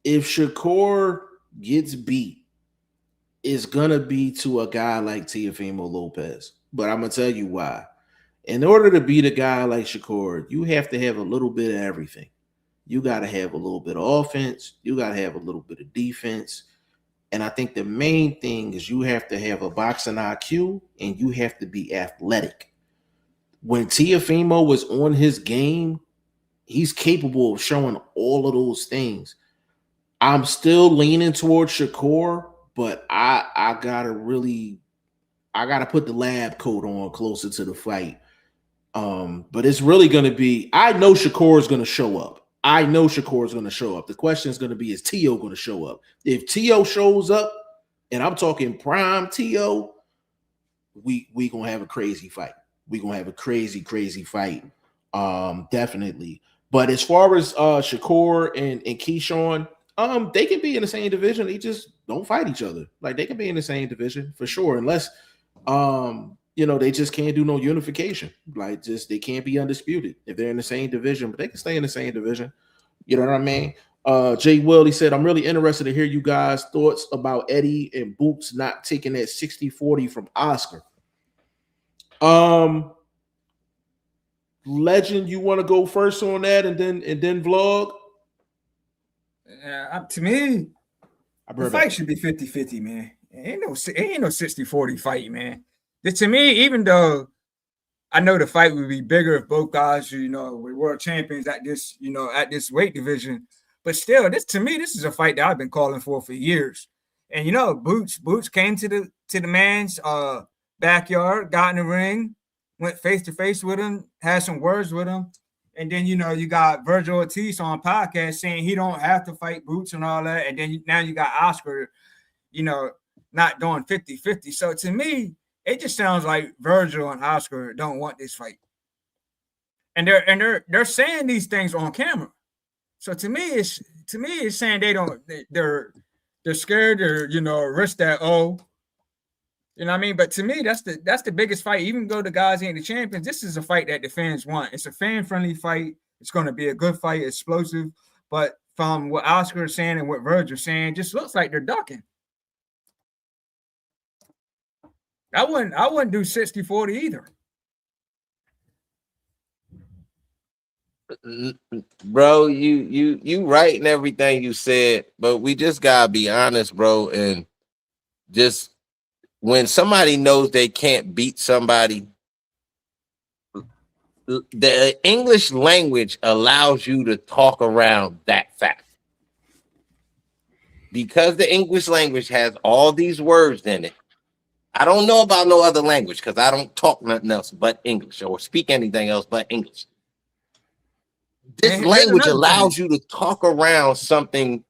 if Shakur gets beat, it's going to be to a guy like Teofimo Lopez. But I'm going to tell you why. In order to beat a guy like Shakur, you have to have a little bit of everything. You got to have a little bit of offense. You got to have a little bit of defense. And I think the main thing is you have to have a boxing IQ and you have to be athletic. When Teofimo was on his game, he's capable of showing all of those things. I'm still leaning towards Shakur, but I gotta put the lab coat on closer to the fight. But it's really gonna be, I know Shakur is gonna show up. The question is going to be, is T.O. going to show up? If T.O. shows up, and I'm talking prime T.O., we going to have a crazy fight. We're going to have a crazy, crazy fight. Definitely. But as far as Shakur and Keyshawn, they can be in the same division. They just don't fight each other. Like, they can be in the same division for sure, unless they just can't do no unification. Like, just they can't be undisputed if they're in the same division, but they can stay in the same division. You know what I mean? Jay Will, he said, I'm really interested to hear you guys' thoughts about Eddie and Boots not taking that 60-40 from Oscar. Legend, you want to go first on that and then vlog? To me, the fight should be 50-50, man. Ain't no 60-40 fight, man. To me, even though I know the fight would be bigger if both guys, were world champions at this, at this weight division, but still, this is a fight that I've been calling for years. And Boots came to the man's backyard, got in the ring, went face to face with him, had some words with him, and then you got Virgil Ortiz on podcast saying he don't have to fight Boots and all that, and then now you got Oscar, not doing 50-50. So to me, it just sounds like Virgil and Oscar don't want this fight, and they're saying these things on camera. So to me, it's saying they're scared or risk that You know what I mean? But to me, that's the biggest fight. Even though the guys ain't the champions, this is a fight that the fans want. It's a fan-friendly fight. It's going to be a good fight, explosive. But from what Oscar is saying and what Virgil's saying, just looks like they're ducking. I wouldn't do 60-40 either. Bro, you right in everything you said, but we just gotta be honest, bro. And just when somebody knows they can't beat somebody, the English language allows you to talk around that fact. Because the English language has all these words in it. I don't know about no other language because I don't talk nothing else but English or speak anything else but English. This language allows you to talk around something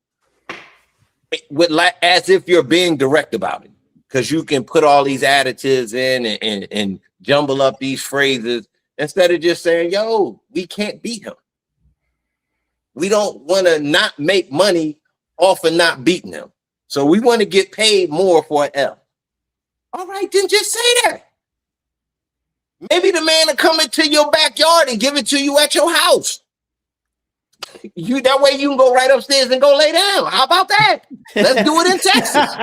with as if you're being direct about it, because you can put all these additives in and jumble up these phrases instead of just saying, yo, we can't beat him. We don't want to not make money off of not beating him. So we want to get paid more for an L. All right, then just say that. Maybe the man will come into your backyard and give it to you at your house. That way you can go right upstairs and go lay down. How about that? Let's do it in Texas.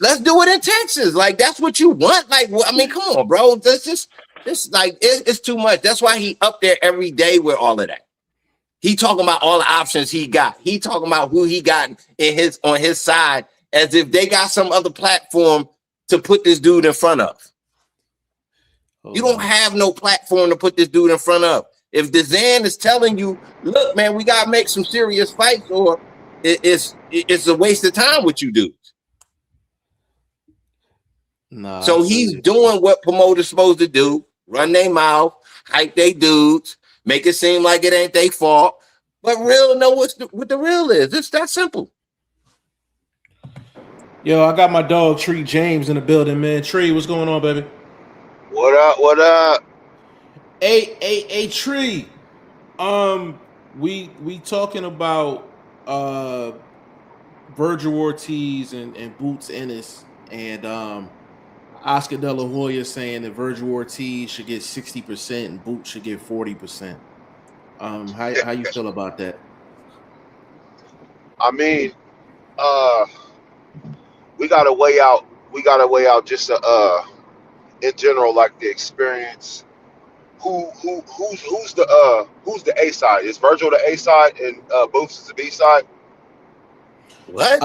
Let's do it in Texas. Like, that's what you want. Like, I mean, come on, bro. This like it's too much. That's why he up there every day with all of that. He talking about all the options he got. He talking about who he got on his side, as if they got some other platform to put this dude in front of. You don't have no platform to put this dude in front of. If DeZan is telling you, look, man, we gotta make some serious fights, or it's a waste of time with you dudes. Nah, so he's doing what promoters supposed to do: run their mouth, hype they dudes, make it seem like it ain't their fault. But real know what the real is. It's that simple. Yo, I got my dog Tree James in the building, man. Tree, what's going on, baby? What up? What up? Hey, Tree. We talking about Virgil Ortiz and Boots Ennis and Oscar De La Hoya saying that Virgil Ortiz should get 60% and Boots should get 40%. How you feel about that? I mean, we gotta weigh out just in general, like the experience. Who's the A side? Is Virgil the A side and Boots is the B side? What?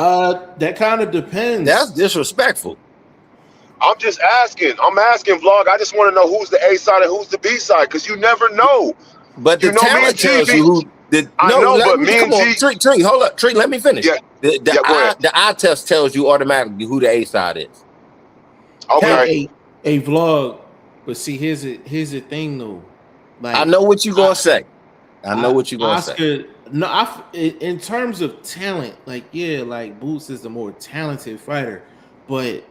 That kind of depends. That's disrespectful. I'm just asking. I'm asking, vlog. I just want to know who's the A side and who's the B side, because you never know. But the talent tells you who. But me and G. Tree, hold up. Tree, let me finish. Yeah. The eye test tells you automatically who the A side is. Okay. A vlog, but see, here's the thing though. Like, I know what you're gonna say. I know what you're gonna say. No, in terms of talent, like, yeah, like Boots is the more talented fighter, but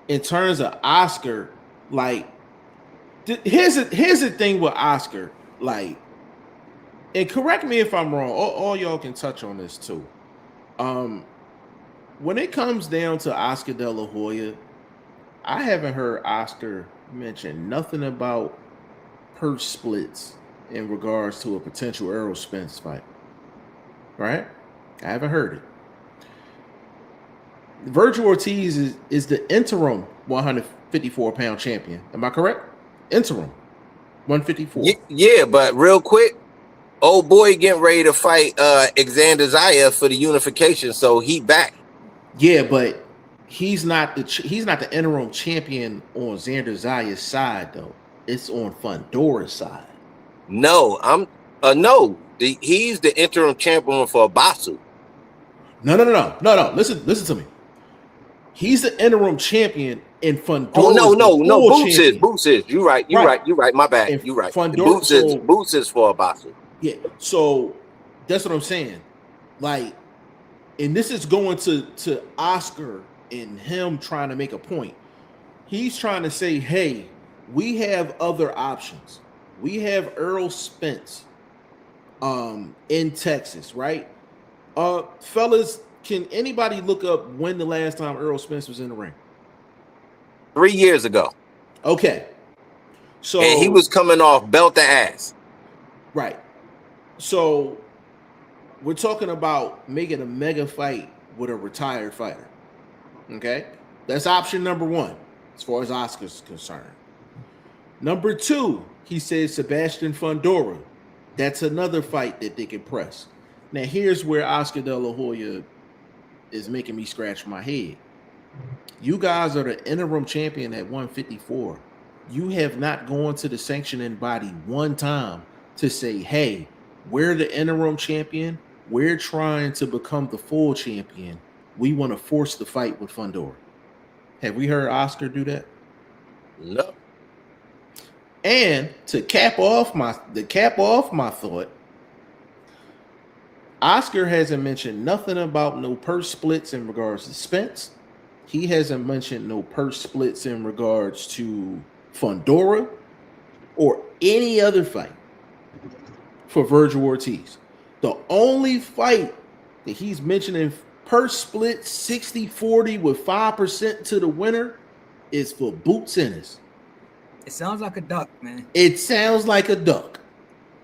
in terms of Oscar, like, here's the thing with Oscar, like, and correct me if I'm wrong. All y'all can touch on this too. When it comes down to Oscar De La Hoya, I haven't heard Oscar mention nothing about purse splits in regards to a potential Errol Spence fight. Right? I haven't heard it. Virgil Ortiz is the interim 154-pound champion. Am I correct? Interim 154. Yeah, but real quick, old boy getting ready to fight Xander Zayas for the unification, so he back. Yeah, but he's not the interim champion on Xander Zayas' side though. It's on Fundora's side. No, he's the interim champion for Basu. No. Listen to me. He's the interim champion in Fundora. Oh, Boots is. You're right. My bad. You're right. Boots is for Basu. Yeah. So that's what I'm saying. Like, and this is going to Oscar and him trying to make a point. He's trying to say, hey, we have other options. We have Errol Spence in Texas, right? Fellas, Can anybody look up when the last time Earl Spence was in the ring? 3 years ago. Okay. So And he was coming off belt to ass. right. So we're talking about making a mega fight with a retired fighter. Okay? That's option number one, as far as Oscar's concerned. Number two, he says Sebastian Fundora. That's another fight that they can press. Now, here's where Oscar De La Hoya is making me scratch my head. You guys are the interim champion at 154. You have not gone to the sanctioning body one time to say, hey, we're the interim champion. We're trying to become the full champion. We want to force the fight with Fundora. Have we heard Oscar do that? No. And to cap off my thought, Oscar hasn't mentioned nothing about no purse splits in regards to Spence. He hasn't mentioned no purse splits in regards to Fundora or any other fight for Virgil Ortiz. The only fight that he's mentioning purse split 60-40 with 5% to the winner is for Boots Ennis. It sounds like a duck, man. It sounds like a duck.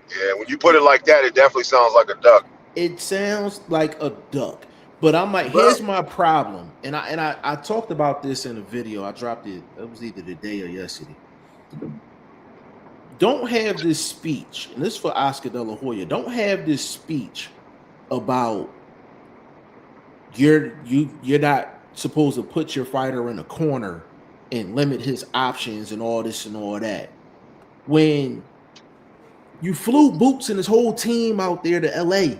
Yeah, when you put it like that, it definitely sounds like a duck. It sounds like a duck. But I'm like, here's my problem. And I talked about this in a video. I dropped it. It was either today or yesterday. Don't have this speech, and this is for Oscar De La Hoya. Don't have this speech about you're not supposed to put your fighter in a corner and limit his options and all this and all that. When you flew Boots and his whole team out there to LA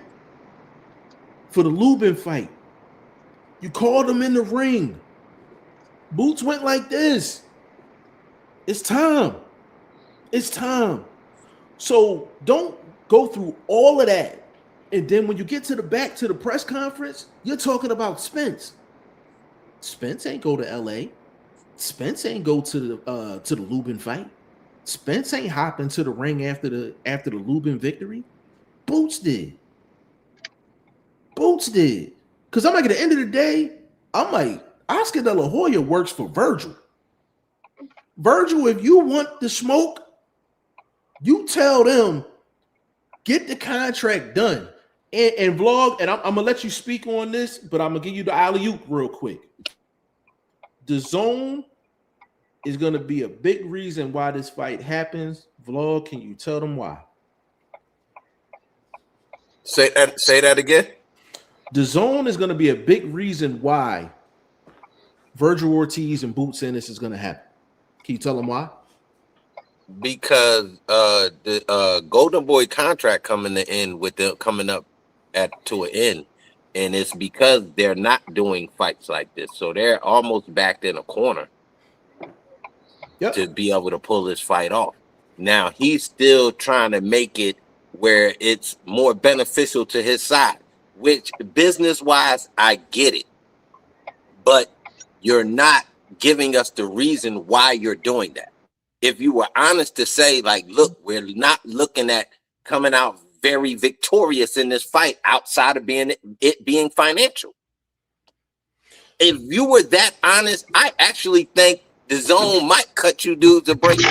for the Lubin fight, you called him in the ring. Boots went like this. It's time. It's time. So don't go through all of that. And then when you get to the press conference, you're talking about Spence. Spence ain't go to LA. Spence ain't go to the Lubin fight. Spence ain't hop into the ring after the Lubin victory. Boots did. Because I'm like, at the end of the day, I'm like, Oscar De La Hoya works for Virgil. Virgil, if you want the smoke, you tell them, get the contract done. And Vlog, and I'm going to let you speak on this, but I'm going to give you the alley-oop real quick. The zone is going to be a big reason why this fight happens. Vlog, can you tell them why? Say that again. The zone is going to be a big reason why Virgil Ortiz and Boots Ennis is going to happen. Can you tell them why? Because the Golden Boy contract coming up to an end, and it's because they're not doing fights like this, so they're almost backed in a corner to be able to pull this fight off. Now he's still trying to make it where it's more beneficial to his side, which business wise I get it, but you're not giving us the reason why you're doing that. If you were honest to say, like, look, we're not looking at coming out very victorious in this fight outside of being financial. If you were that honest, I actually think the zone might cut you dudes a break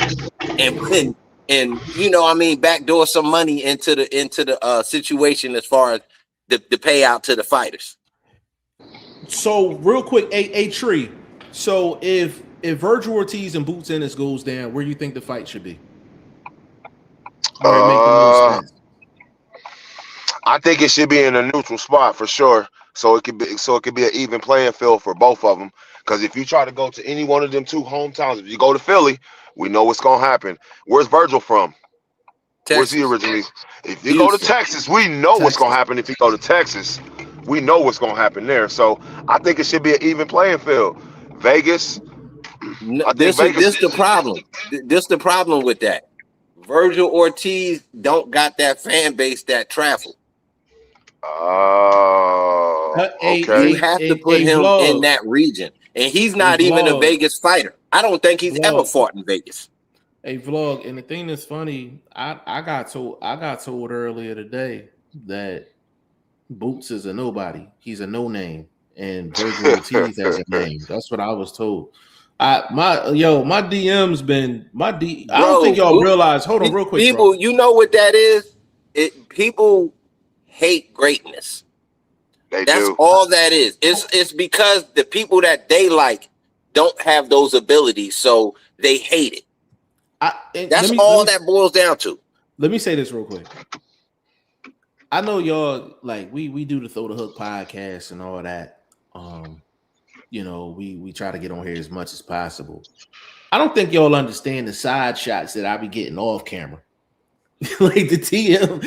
and you know, I mean, backdoor some money into the situation as far as the payout to the fighters. So real quick, a Tree. So if Virgil Ortiz and Boots Ennis goes down, where do you think the fight should be? I think it should be in a neutral spot for sure. So it could be an even playing field for both of them. Because if you try to go to any one of them two hometowns, if you go to Philly, we know what's gonna happen. Where's Virgil from? Texas. Where's he originally? If you go to Texas, we know what's gonna happen. If you go to Texas, we know what's gonna happen there. So I think it should be an even playing field. Vegas. No, this the problem. This the problem with that. Virgil Ortiz don't got that fan base that travel. Okay. You have to put him in that region, and he's not even a Vegas fighter. I don't think he's ever fought in Vegas. A Vlog, and the thing that's funny, I got told earlier today that Boots is a nobody. He's a no name, and Virgil Ortiz has a name. That's what I was told. My DM's been my D. I don't think Bro, y'all realize. Hold on, real quick, people, bro. you know what that is? People hate greatness. They That's do. all that is. It's because the people that they like don't have those abilities, so they hate it. That's all that boils down to. Let me say this real quick. I know y'all like we do the Throw the Hook podcast and all that. We try to get on here as much as possible. I don't think y'all understand the side shots that I be getting off camera. Like the TM,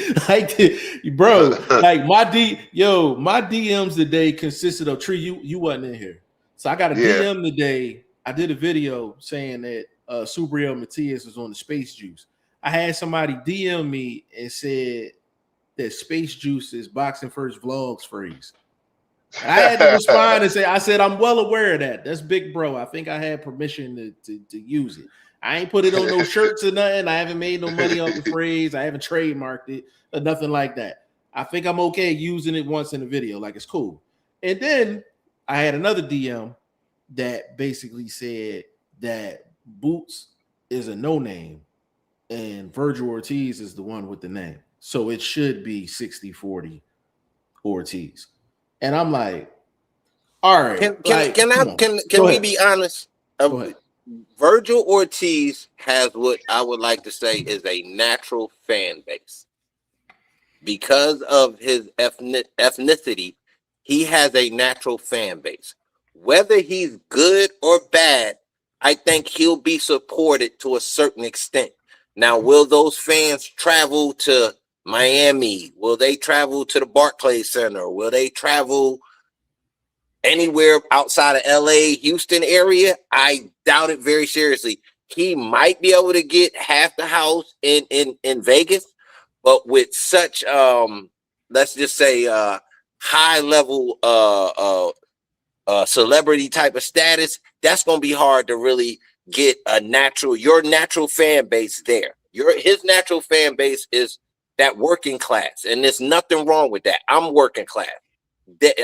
my DMs today consisted of Tree. You wasn't in here, so I got a DM today. I did a video saying that Subriel Matias was on the Space Juice. I had somebody DM me and said that Space Juice is Boxing First Vlogs phrase. I had to respond and say, I said, I'm well aware of that. That's big bro. I think I had permission to use it. I ain't put it on no shirts or nothing. I haven't made no money off the phrase. I haven't trademarked it or nothing like that. I think I'm okay using it once in a video. Like, it's cool. And then I had another DM that basically said that Boots is a no name and Virgil Ortiz is the one with the name. So it should be 60-40 Ortiz. And I'm like, all right. Can we be honest? Virgil Ortiz has what I would like to say is a natural fan base. Because of his ethnicity, he has a natural fan base. Whether he's good or bad, I think he'll be supported to a certain extent. Now, will those fans travel to Miami? Will they travel to the Barclays Center? Will they travel anywhere outside of LA, Houston area? I doubt it very seriously. He might be able to get half the house in Vegas, but with such let's just say high level celebrity type of status, that's gonna be hard to really get your natural fan base there. His natural fan base is that working class, and there's nothing wrong with that. I'm working class.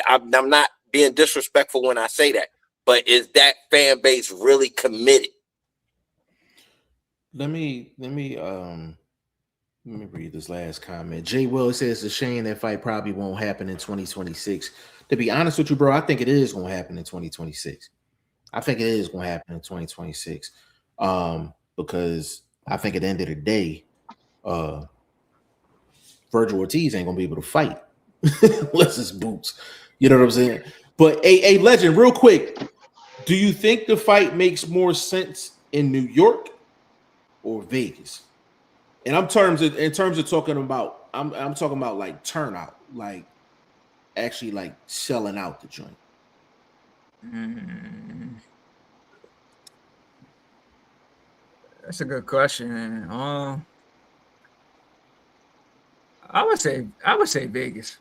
I'm not being disrespectful when I say that, but is that fan base really committed? Let me read this last comment. Jay Will says it's a shame that fight probably won't happen in 2026. To be honest with you, bro, I think it is going to happen in 2026. I think it is going to happen in 2026. Because I think at the end of the day, Virgil Ortiz ain't gonna be able to fight unless it's Boots. You know what I'm saying? But a legend, real quick, do you think the fight makes more sense in New York or Vegas? And in terms of talking about, I'm talking about like turnout, like actually like selling out the joint. That's a good question. I would say Vegas.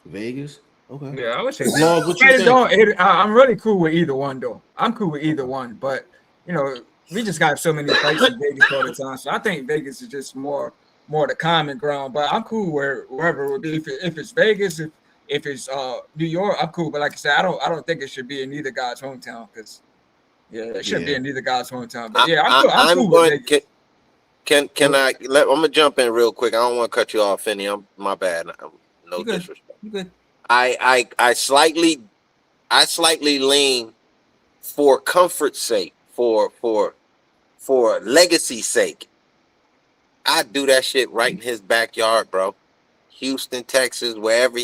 Vegas? Okay. Yeah, I would say Lord, what you think? I'm really cool with either one though. I'm cool with either one, but we just got so many fights in Vegas all the time. So I think Vegas is just more the common ground. But I'm cool wherever it would be. If it's Vegas, if it's New York, I'm cool. But like I said, I don't think it should be in either guy's hometown because it shouldn't be in either guy's hometown. But I'm cool with Vegas. I'm gonna jump in real quick. I don't want to cut you off, Finney. My bad. No disrespect. You good. I slightly lean for comfort's sake, for legacy's sake. I'd do that shit right in his backyard, bro. Houston, Texas, wherever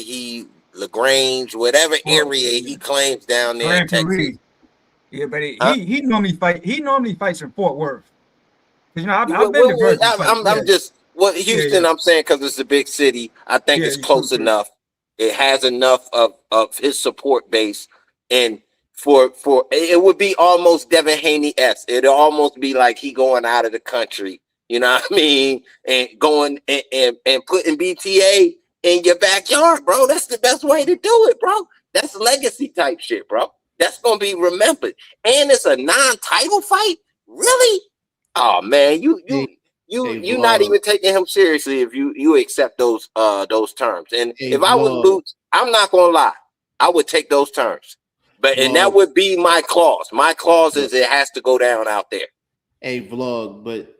LaGrange, whatever area he claims down there in Texas. Yeah, but he normally fights in Fort Worth. I've been to Virgil. Houston. I'm saying because it's a big city. I think it's close enough. It has enough of his support base, and for it would be almost Devin Haney-esque. It'd almost be like he going out of the country. You know what I mean? And going and putting BTA in your backyard, bro. That's the best way to do it, bro. That's legacy type shit, bro. That's gonna be remembered. And it's a non-title fight, really. Oh man, you you're not even taking him seriously if you accept those terms. And Hey, if I was Boots, I'm not gonna lie, I would take those terms. But and that would be my clause. My clause is it has to go down out there. Hey, vlog, but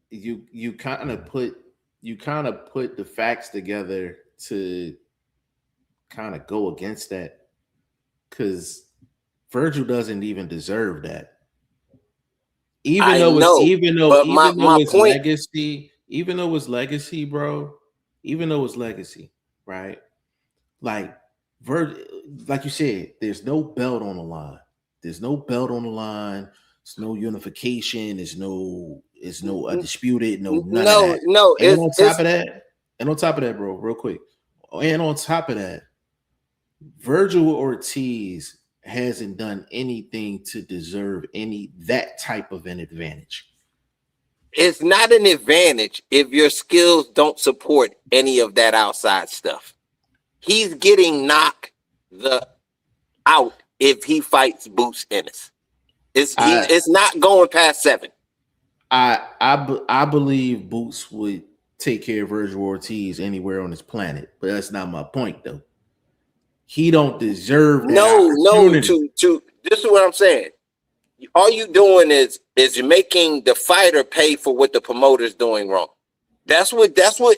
you kind of put the facts together to kind of go against that, because Virgil doesn't even deserve that. Even though it's legacy, bro. Even though it's legacy, right? Like like you said, there's no belt on the line. There's no belt on the line. There's no unification. There's no undisputed. None of that. And on top of that, bro, real quick. And on top of that, Virgil Ortiz hasn't done anything to deserve that type of an advantage. It's not an advantage if your skills don't support any of that outside stuff. He's getting knocked out if he fights Boots Ennis. It's not going past 7. I believe Boots would take care of Virgil Ortiz anywhere on this planet, but that's not my point, though. He don't deserve that opportunity. This is what I'm saying. All you doing is you're making the fighter pay for what the promoter's doing wrong. That's what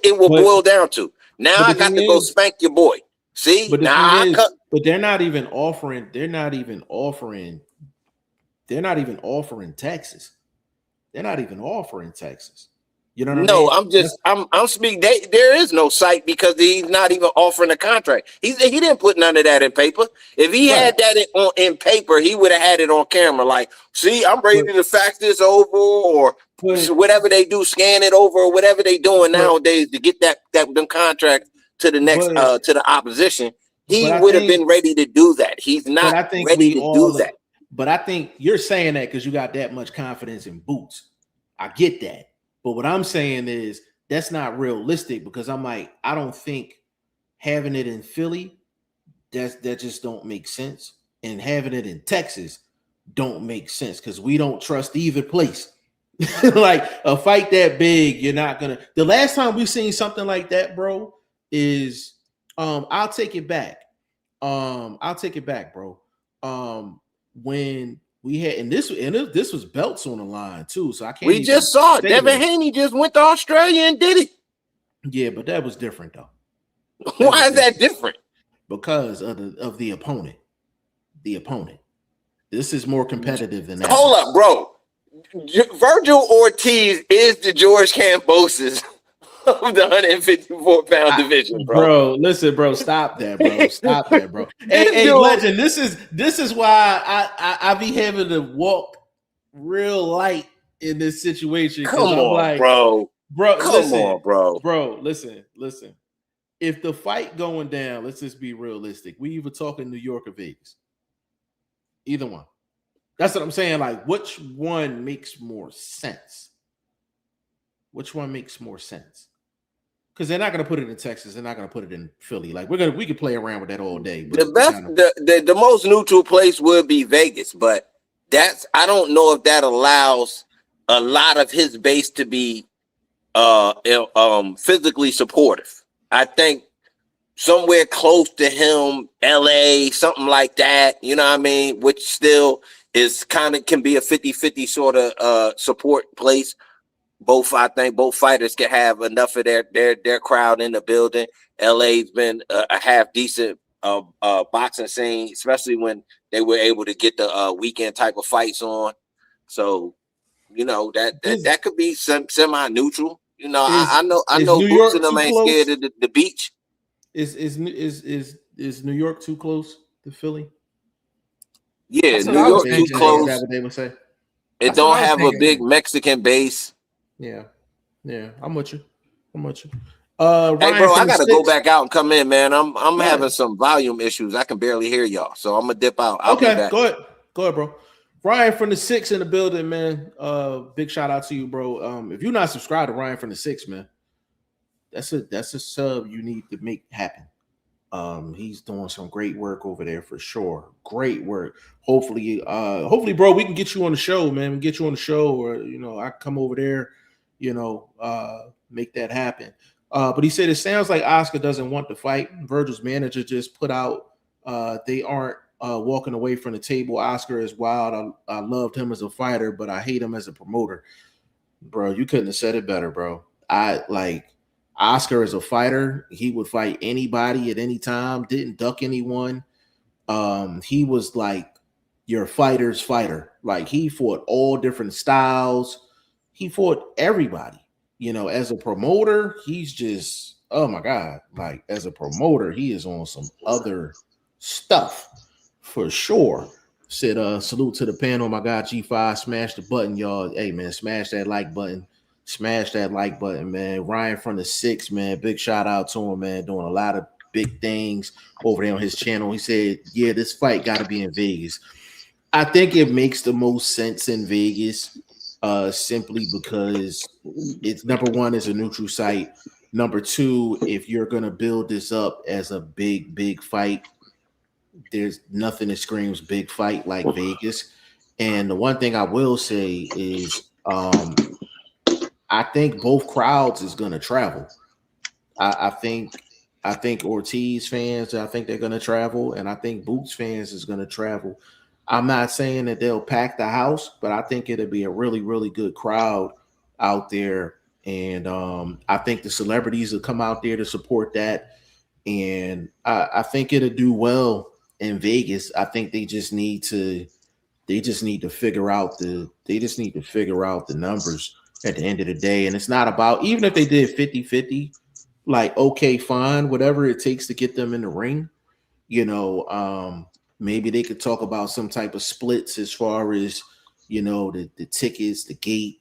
it will boil down to. Now I got to go spank your boy. See, but they're not even offering. They're not even offering Texas. They're not even offering Texas. You know what I mean? I'm speaking. There is no site because he's not even offering a contract. He didn't put none of that in paper. If he had that in paper, he would have had it on camera. Like, see, I'm ready to fax this over, or whatever they do, scan it over, or whatever they doing nowadays to get them contract to the next to the opposition. He would have been ready to do that. He's not ready to do that. But I think you're saying that because you got that much confidence in Boots. I get that. But what I'm saying is that's not realistic, because I'm like, I don't think having it in Philly, that just don't make sense. And having it in Texas don't make sense because we don't trust either place. Like a fight that big, you're not gonna. The last time we've seen something like that, bro, is I'll take it back. Bro. When we had, and this was belts on the line too, so I can't. We just saw it. Devin Haney just went to Australia and did it. Yeah, but that was different though. Why is that different? Because of the opponent. The opponent. This is more competitive than that. Hold up, bro. Virgil Ortiz is the George Kambosos of the 154-pound division, bro. Listen, bro, stop that, bro. Hey, Legend, this is why I be having to walk real light in this situation. Come on, bro. Come on, bro. Listen. If the fight going down, let's just be realistic. We either talking New York or Vegas. Either one. That's what I'm saying. Like, which one makes more sense? Which one makes more sense? Because they're not going to put it in Texas. They're not going to put it in Philly. Like, we could play around with that all day. The best, the most neutral place would be Vegas, but I don't know if that allows a lot of his base to be physically supportive. I think somewhere close to him, LA, something like that, you know what I mean? Which still is can be a 50-50 sort of support place. I think both fighters can have enough of their crowd in the building. LA's been a half decent boxing scene, especially when they were able to get the weekend type of fights on. So, you know, that could be semi-neutral. You know, I know Boots and them ain't scared of the beach. Is New York too close to Philly? Yeah, New York too close. Is that what they would say? It don't have a big Mexican base. Yeah, I'm with you. Hey, bro, I gotta go back out and come in, man. I'm having some volume issues. I can barely hear y'all, so I'm gonna dip out. Okay, go ahead, bro. Ryan from the 6 in the building, man. Big shout out to you, bro. If you're not subscribed to Ryan from the 6, man, that's a sub you need to make happen. He's doing some great work over there for sure. Great work. Hopefully, bro, we can get you on the show, man. We get you on the show, or I come over there make that happen. But he said it sounds like Oscar doesn't want to fight. Virgil's manager just put out they aren't walking away from the table. Oscar is wild. I loved him as a fighter, but I hate him as a promoter. Bro, you couldn't have said it better, bro. I like Oscar as a fighter. He would fight anybody at any time, didn't duck anyone. He was like your fighter's fighter. Like he fought all different styles. He fought everybody. As a promoter, he's just, oh my God. Like as a promoter, he is on some other stuff for sure. Said salute to the panel, my guy G5. Smash the button, y'all. Hey man, smash that like button. Smash that like button, man. Ryan from the 6, man. Big shout out to him, man. Doing a lot of big things over there on his channel. He said, yeah, this fight got to be in Vegas. I think it makes the most sense in Vegas, simply because it's number one, it's a neutral site. Number two, if you're gonna build this up as a big fight, there's nothing that screams big fight like Vegas. And the one thing I will say is I think both crowds is gonna travel. I think Ortiz fans, I think they're gonna travel, and I think Boots fans is gonna travel. I'm not saying that they'll pack the house, but I think it'll be a really, really good crowd out there. And I think the celebrities will come out there to support that. And I think it'll do well in Vegas. I think they just need to figure out the numbers at the end of the day. And it's not about, even if they did 50-50, like, okay, fine, whatever it takes to get them in the ring, maybe they could talk about some type of splits as far as, the tickets, the gate,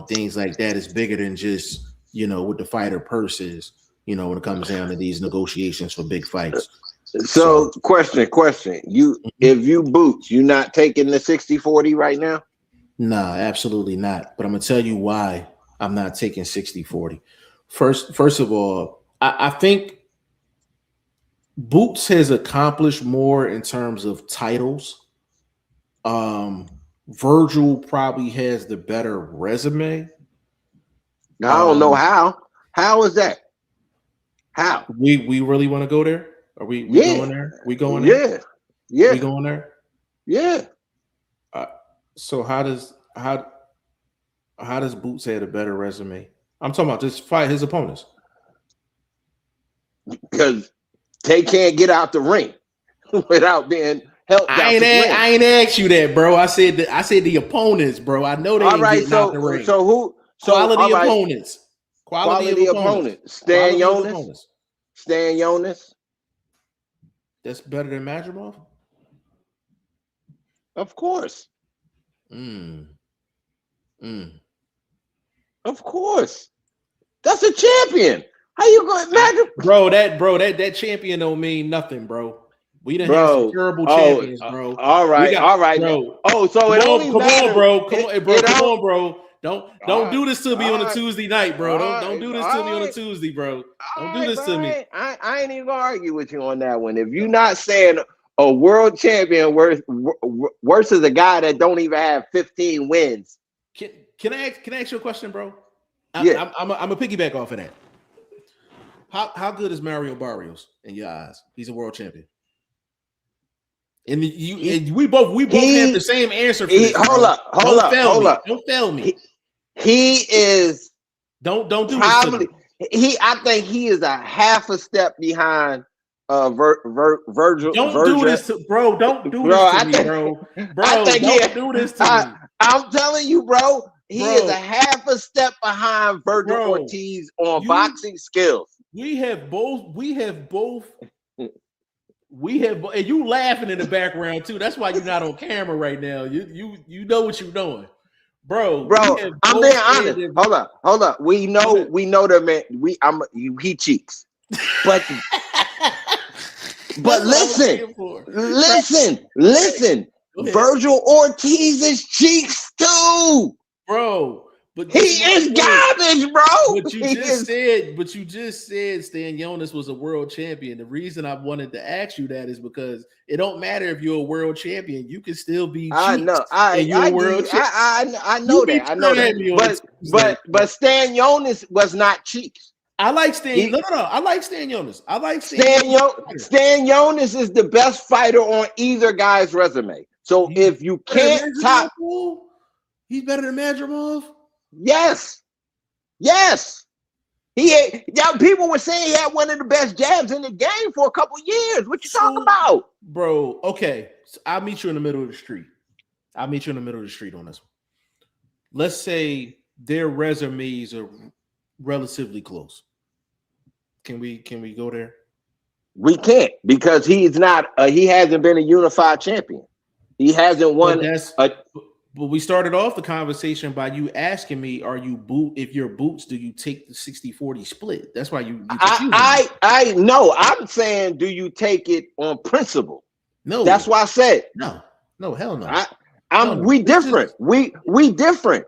things like that is bigger than just, what the fighter purse is, when it comes down to these negotiations for big fights. So question. If you Boots, you not taking the 60-40 right now? Nah, absolutely not. But I'm going to tell you why I'm not taking 60-40. First of all, I think Boots has accomplished more in terms of titles. Virgil probably has the better resume. I don't know how. How is that? How? We really want to go there? Are we going there? We going there? Yeah. We going there? Yeah. So how does Boots have a better resume? I'm talking about just fight his opponents. Because they can't get out the ring without being helped. I ain't asked you that, bro. I said the opponents, bro. I know they ain't getting out the ring. So who? Quality opponents. Quality opponents. Stan Jonas. That's better than Madrimov? Of course. Of course. That's a champion. How you going, Madrimov? That champion don't mean nothing, bro. We done had some terrible champions, bro. All right, bro. Oh, so it only matters. Come on, bro. Don't do this to me on a Tuesday night, bro. Don't do this to me on a Tuesday, bro. Don't do this to me. I ain't even gonna argue with you on that one. If you're not saying a world champion versus a guy that don't even have 15 wins. Can I ask you a question, bro? Yeah. I'm a piggyback off of that. How good is Mario Barrios in your eyes? He's a world champion. And we both have the same answer for this. Hold up. Don't fail me. He is don't do probably this. I think he is a half a step behind Virgil. Don't do this to bro. Don't do this to me, bro. Don't do this to me. I'm telling you, bro. He is a half a step behind Virgil Ortiz on boxing skills. We have both. And you laughing in the background too. That's why you're not on camera right now. You know what you're doing, bro. I'm being honest. Hold up. We know the man. He cheats, but listen. Virgil Ortiz is cheeks too, bro. But He is garbage, bro. But you just said Stan Jonas was a world champion. The reason I wanted to ask you that is because it don't matter if you're a world champion. You can still be cheats. I know. I know that. But Stan Jonas was not cheats. I like Stan. No. I like Stan Jonas. I like Stan Jonas is the best fighter on either guy's resume. So if you can't top, he's better than Madrimov. Yes. People were saying he had one of the best jabs in the game for a couple years. What you talking about, bro? Okay, so I'll meet you in the middle of the street. on this one. Let's say their resumes are relatively close. Can we go there? We can't, because he's not. He hasn't been a unified champion. He hasn't won. But we started off the conversation by you asking me, if you're Boots, do you take the 60-40 split? That's why you I know. I'm saying, do you take it on principle? No. That's why I said no, hell no. We different. We different.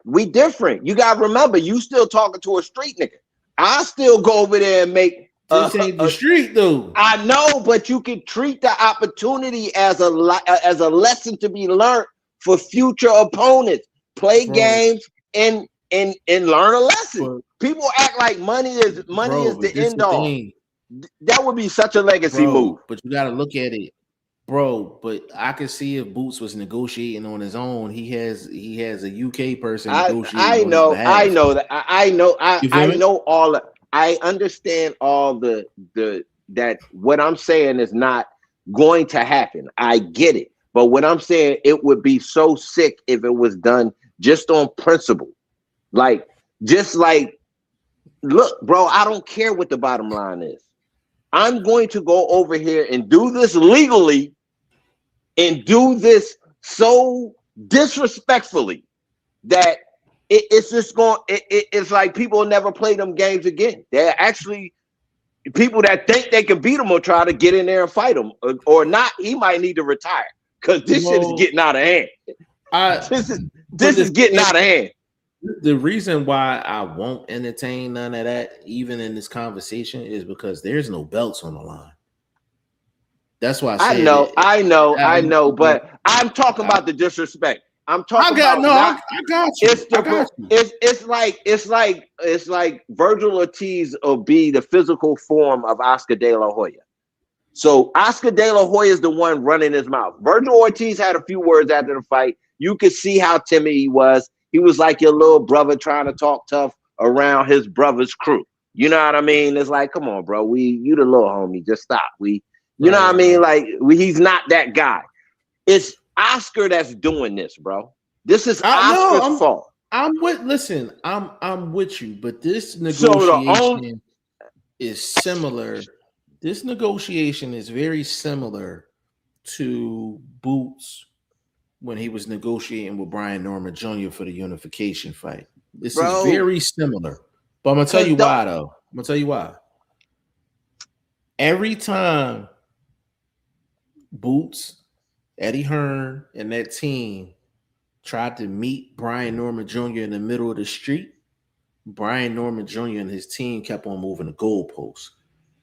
You gotta remember, you still talking to a street nigga. I still go over there and make this ain't the street though. I know, but you can treat the opportunity as a lesson to be learned for future opponents. Play games and learn a lesson. People act like money is the end all. That would be such a legacy move. But you got to look at it, bro. But I can see if Boots was negotiating on his own. He has a UK person negotiating. I know that. I know all. I understand all the that what I'm saying is not going to happen. I get it. But what I'm saying, it would be so sick if it was done just on principle. Look, bro, I don't care what the bottom line is. I'm going to go over here and do this legally and do this so disrespectfully that it's like people will never play them games again. They're actually people that think they can beat them will try to get in there and fight them, or not. He might need to retire. Because this shit is getting out of hand. This is getting out of hand. The reason why I won't entertain none of that, even in this conversation, is because there's no belts on the line. That's why I know. But I'm talking about the disrespect. I'm talking about. I got you. It's like Virgil Ortiz will be the physical form of Oscar De La Hoya. So Oscar De La Hoya is the one running his mouth. Virgil Ortiz had a few words after the fight. You could see how timid he was. He was like your little brother trying to talk tough around his brother's crew. You know what I mean? It's like, come on, bro. You the little homie. Just stop. You know what I mean? Like, he's not that guy. It's Oscar that's doing this, bro. This is Oscar's fault. I'm with you, but this negotiation is similar. This negotiation is very similar to Boots when he was negotiating with Brian Norman Jr. for the unification fight. This is very similar. But I'm going to tell you why, though. I'm going to tell you why. Every time Boots, Eddie Hearn, and that team tried to meet Brian Norman Jr. in the middle of the street, Brian Norman Jr. and his team kept on moving the goalposts.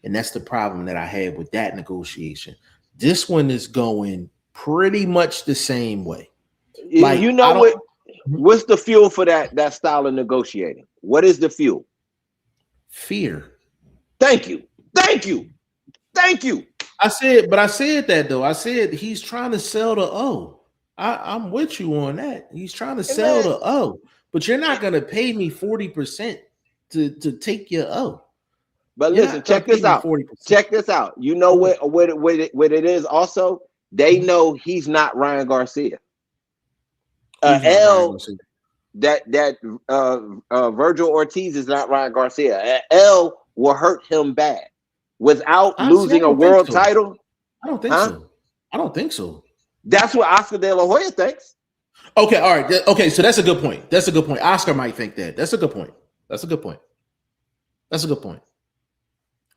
And that's the problem that I had with that negotiation. This one is going pretty much the same way. Like, you know what's the fuel for that style of negotiating? What is the fuel? Fear. Thank you. I said that though. I said he's trying to sell the O. I'm with you on that. He's trying to sell the O, but you're not gonna pay me 40% to take your O. But listen, check this out. 40%. Check this out. You know what it is also? They know he's not Ryan Garcia. Virgil Ortiz is not Ryan Garcia. L will hurt him bad. Without losing a world title. I don't think so. That's what Oscar De La Hoya thinks. Okay, all right. Okay, so that's a good point. Oscar might think that. That's a good point.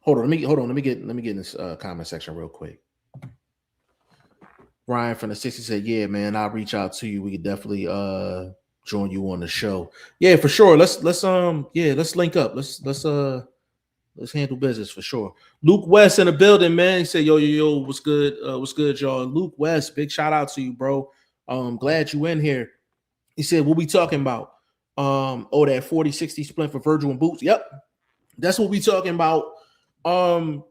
Hold on. Let me get in this comment section real quick. Ryan from the 60 said, "Yeah, man, I'll reach out to you. We could definitely join you on the show. Yeah, for sure. Let's link up. Let's handle business for sure. Luke West in the building, man. He said, yo, what's good? What's good, y'all? Luke West, big shout out to you, bro. Glad you in here. He said, what we talking about? That 40-60 split for Virgil and Boots. Yep. That's what we talking about. To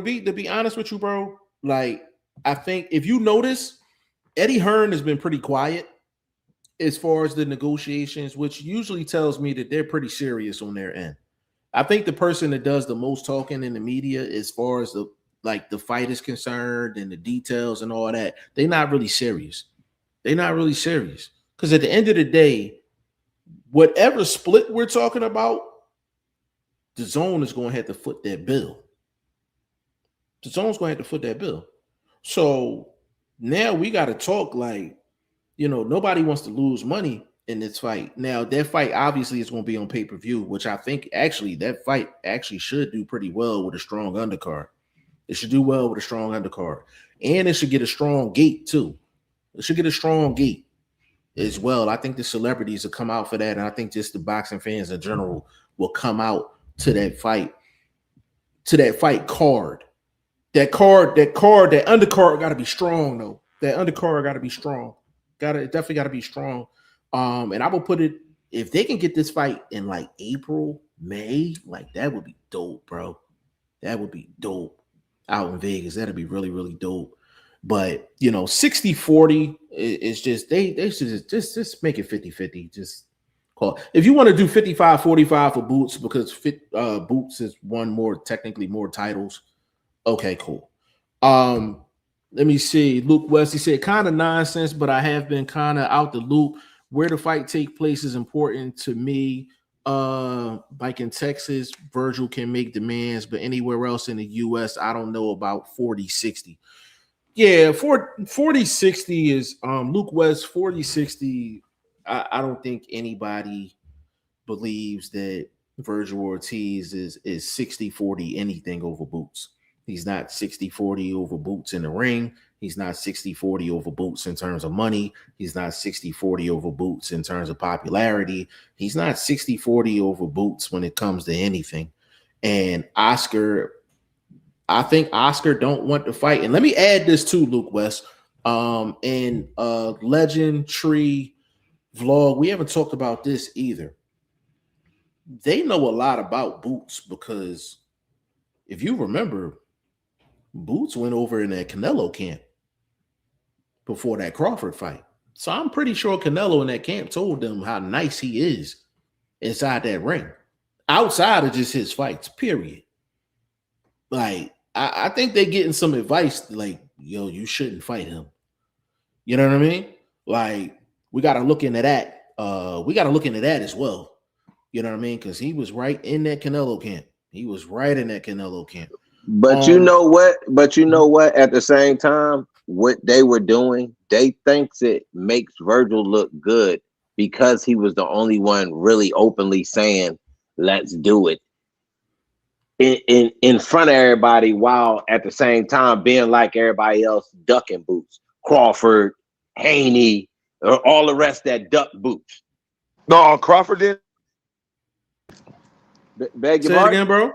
be honest with you, bro, like, I think if you notice, Eddie Hearn has been pretty quiet as far as the negotiations, which usually tells me that they're pretty serious on their end. I think the person that does the most talking in the media as far as the fight is concerned and the details and all that, they're not really serious. They're not really serious. Because at the end of the day, whatever split we're talking about, the zone is going to have to foot that bill. The zone's going to have to foot that bill. So now we got to talk like, nobody wants to lose money in this fight. Now, that fight obviously is going to be on pay-per-view, which I think actually that fight actually should do pretty well with a strong undercard. It should do well with a strong undercard. And it should get a strong gate too. It should get a strong gate as well. I think the celebrities will come out for that. And I think just the boxing fans in general will come out to that fight card. That undercard got to be strong though. That undercard got to be strong. Definitely got to be strong. And I will put it, if they can get this fight in like April, May, like that would be dope, bro. That would be dope out in Vegas. That'd be really, really dope. But 60-40 is just they should just make it 50-50. Just call it. If you want to do 55-45 for Boots because Boots has won technically more titles. Okay, cool. Let me see. Luke West, he said kind of nonsense, but I have been kind of out the loop. Where the fight take place is important to me. Like in Texas, Virgil can make demands, but anywhere else in the US, I don't know about 40-60. Yeah, 40-60 is Luke West, 40-60. I don't think anybody believes that Virgil Ortiz is 60-40 anything over Boots. He's not 60-40 over Boots in the ring. He's not 60-40 over Boots in terms of money. He's not 60-40 over Boots in terms of popularity. He's not 60-40 over Boots when it comes to anything. And I think Oscar don't want to fight. And let me add this too, Luke West. In Legend Tree vlog, we haven't talked about this either. They know a lot about Boots because if you remember, Boots went over in that Canelo camp before that Crawford fight. So I'm pretty sure Canelo in that camp told them how nice he is inside that ring, outside of just his fights, period. Like, I think they're getting some advice like, yo, you shouldn't fight him. You know what I mean? Like, we got to look into that. We got to look into that as well. You know what I mean? Because he was right in that Canelo camp. He was right in that Canelo camp. But you know what? At the same time, what they were doing, they thinks it makes Virgil look good because he was the only one really openly saying, let's do it in front of everybody, while at the same time being like everybody else, ducking Boots, Crawford, Haney, all the rest that duck Boots. No, Crawford didn't. Beg your Say it pardon? again, bro.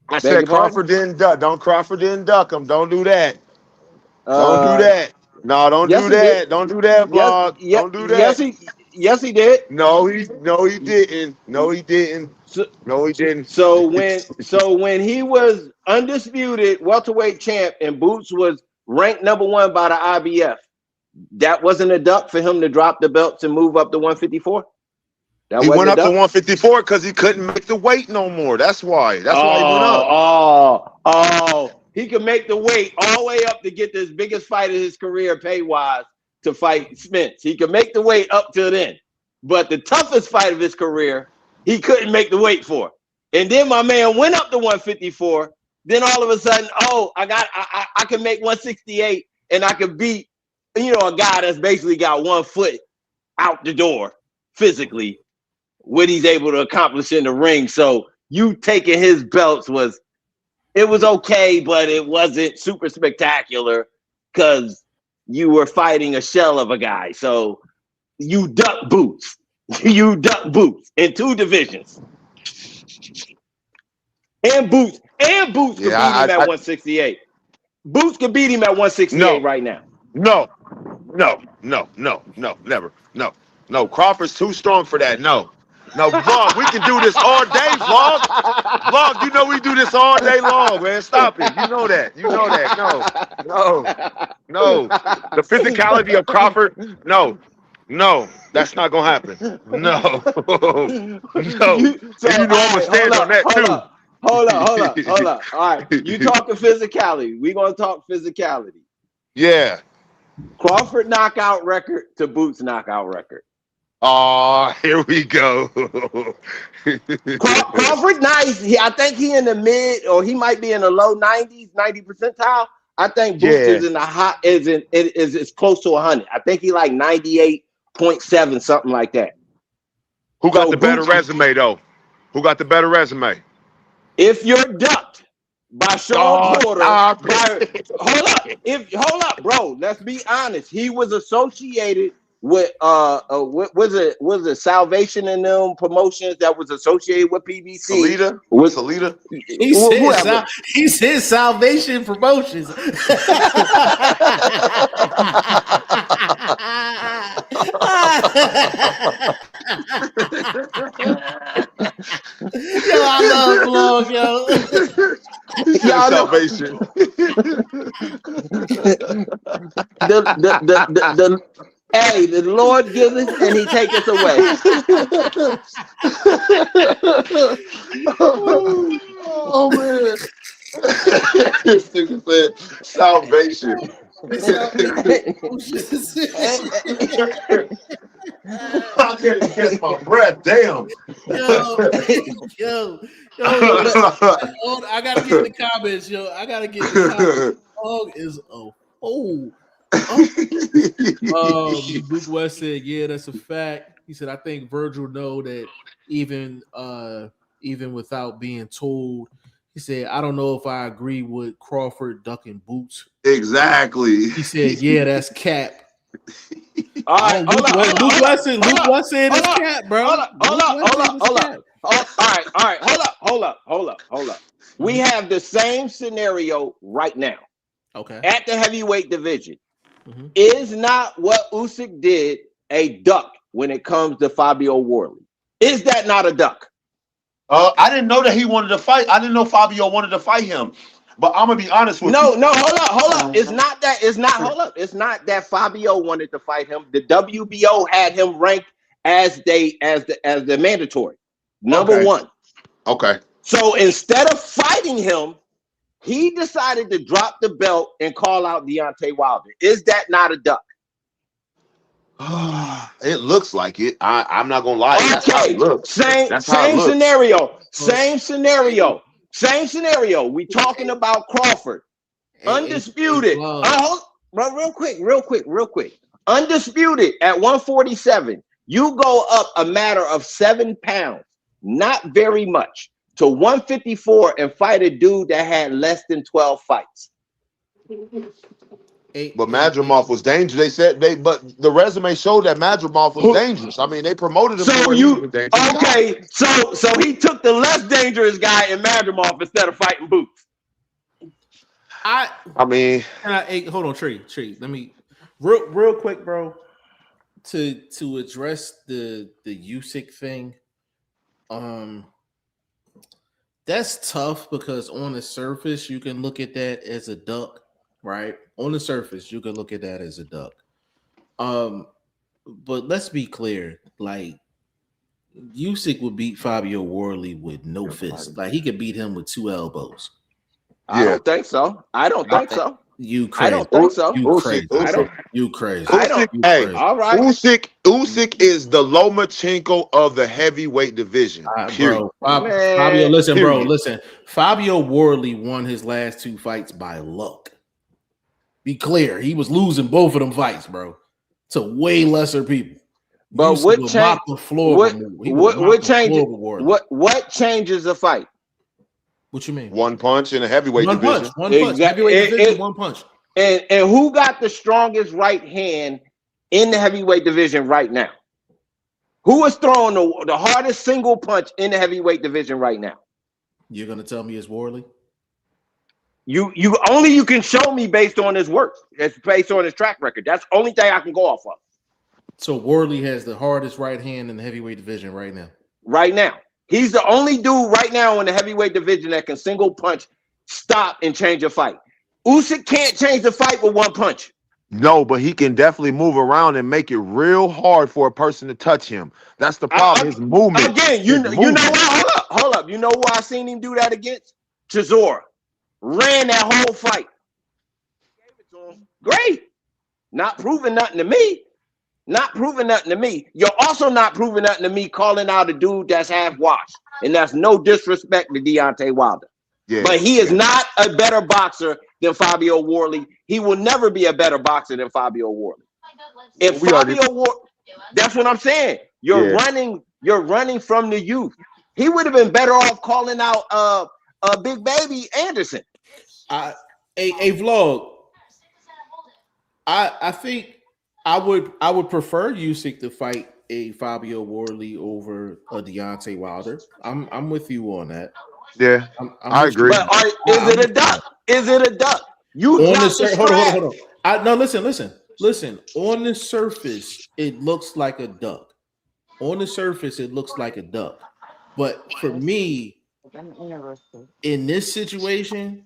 I said Crawford didn't duck. Crawford didn't duck him. Don't do that. Don't do that. No, don't do that. Don't do that, vlog. Don't do that. Yes, he did. No, he didn't. No, he didn't. No, he didn't. So when he was undisputed welterweight champ and Boots was ranked #1 by the IBF, that wasn't a duck for him to drop the belts and move up to 154. He went up to 154 because he couldn't make the weight no more. That's why. That's why he went up. He could make the weight all the way up to get this biggest fight of his career pay-wise to fight Spence. He could make the weight up till then. But the toughest fight of his career, he couldn't make the weight for. And then my man went up to 154. Then all of a sudden, I can make 168 and I could beat, a guy that's basically got 1 foot out the door physically, what he's able to accomplish in the ring. So you taking his belts was okay, but it wasn't super spectacular because you were fighting a shell of a guy. So you duck Boots. You duck Boots in 2 divisions. And Boots could beat him at 168. Boots could beat him at 168 right now. No, never. No, Crawford's too strong for that. No, Vlog, we can do this all day, Vlog. Vlog, you know we do this all day long, man. Stop it. You know that. No. The physicality of Crawford, no, that's not gonna happen. No. So, you know I'm gonna stand on that too. Hold up. All right, you talking physicality. We're gonna talk physicality. Yeah. Crawford knockout record to Boots knockout record. Oh, here we go. Crawford, nice. I think he in the mid, or he might be in the low 90s, 90 percentile. I think Boots is in the hot, is close to 100. I think he like 98.7, something like that. Who got the better resume though? Who got the better resume? If you're ducked by Sean Porter, hold up, bro. Let's be honest. He was associated with was it Salvation and them promotions that was associated with PBC. Salida. He's his Salvation promotions. Yo, I love Vlog, yo. Salvation. Hey, the Lord giveth and he taketh away. Oh man. This nigga said salvation. I can't catch my breath. Damn. Yo. I gotta get in the comments, yo. Dog is Luke West said, yeah, that's a fact. He said, I think Virgil know that even without being told. He said, I don't know if I agree with Crawford ducking Boots. Exactly. He said, yeah, that's cap. All right, Luke West said it's cap, bro. Hold up. We have the same scenario right now. Okay. At the heavyweight division. Mm-hmm. Is not what Usyk did a duck when it comes to Fabio Worley? Is that not a duck? I didn't know that he wanted to fight. I didn't know Fabio wanted to fight him. But I'm gonna be honest with you. No, hold up. It's not that Fabio wanted to fight him. The WBO had him ranked as the mandatory number 1. Okay. So instead of fighting him, he decided to drop the belt and call out Deontay Wilder. Is that not a duck? It looks like it. I'm not gonna lie. That's how it looks. Same scenario. We talking about Crawford. Undisputed. Real quick. Undisputed at 147. You go up a matter of 7 pounds, not very much, to 154 and fight a dude that had less than 12 fights. But Madrimov was dangerous. But the resume showed that Madrimov was dangerous. I mean, they promoted him. So he took the less dangerous guy in Madrimov instead of fighting Boots. Hold on, Tree. Let me real quick, bro. To address the Usyk thing, that's tough because on the surface you can look at that as a duck. Right on the surface, you could look at that as a duck. But let's be clear: like Usyk would beat Fabio Worley with no fist. Like he could beat him with 2 elbows. I don't think so. You crazy? I don't think so. You crazy? All right. Usyk is the Lomachenko of the heavyweight division. Fabio, listen. Fabio Worley won his last 2 fights by luck. Be clear, he was losing both of them fights, bro, to way lesser people. But what changes the fight? What you mean? One punch in a heavyweight division. One punch. And who got the strongest right hand in the heavyweight division right now? Who is throwing the hardest single punch in the heavyweight division right now? You're gonna tell me it's Worley? You can show me based on his work. It's based on his track record. That's the only thing I can go off of. So Worley has the hardest right hand in the heavyweight division right now. Right now. He's the only dude right now in the heavyweight division that can single punch, stop, and change a fight. Usyk can't change the fight with one punch. No, but he can definitely move around and make it real hard for a person to touch him. That's the problem. His movement. Again, you know what? Hold up. You know who I seen him do that against? Chisora. Ran that whole fight. Gave it to him. Great. Not proving nothing to me. Not proving nothing to me. You're also not proving nothing to me calling out a dude that's half washed. And that's no disrespect to Deontay Wilder. Yeah. But he is not a better boxer than Fabio Worley. He will never be a better boxer than Fabio Worley. If Fabio Worley, that's what I'm saying. You're running from the youth. He would have been better off calling out Big Baby Anderson. A vlog. I think I would prefer Usyk to fight a Fabio Worley over a Deontay Wilder. I'm with you on that. Yeah, I agree. But is it a duck? Is it a duck? Hold on. No, listen. On the surface, it looks like a duck. But for me, in this situation,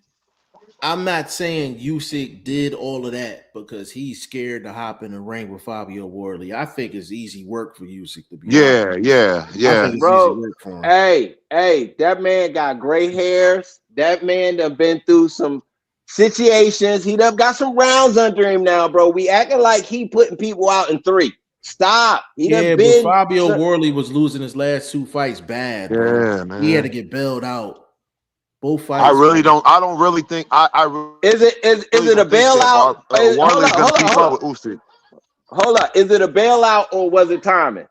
I'm not saying Usyk did all of that because he's scared to hop in the ring with Fabio Worley. I think it's easy work for Usyk to be. Yeah. Bro, hey, that man got gray hairs. That man done been through some situations. He done got some rounds under him now, bro. We acting like he putting people out in 3. Stop. But Fabio Worley was losing his last 2 fights bad. Bro. Man. He had to get bailed out. Both fights. I don't really think. Is it a bailout? Hold on. Is it a bailout or was it timing?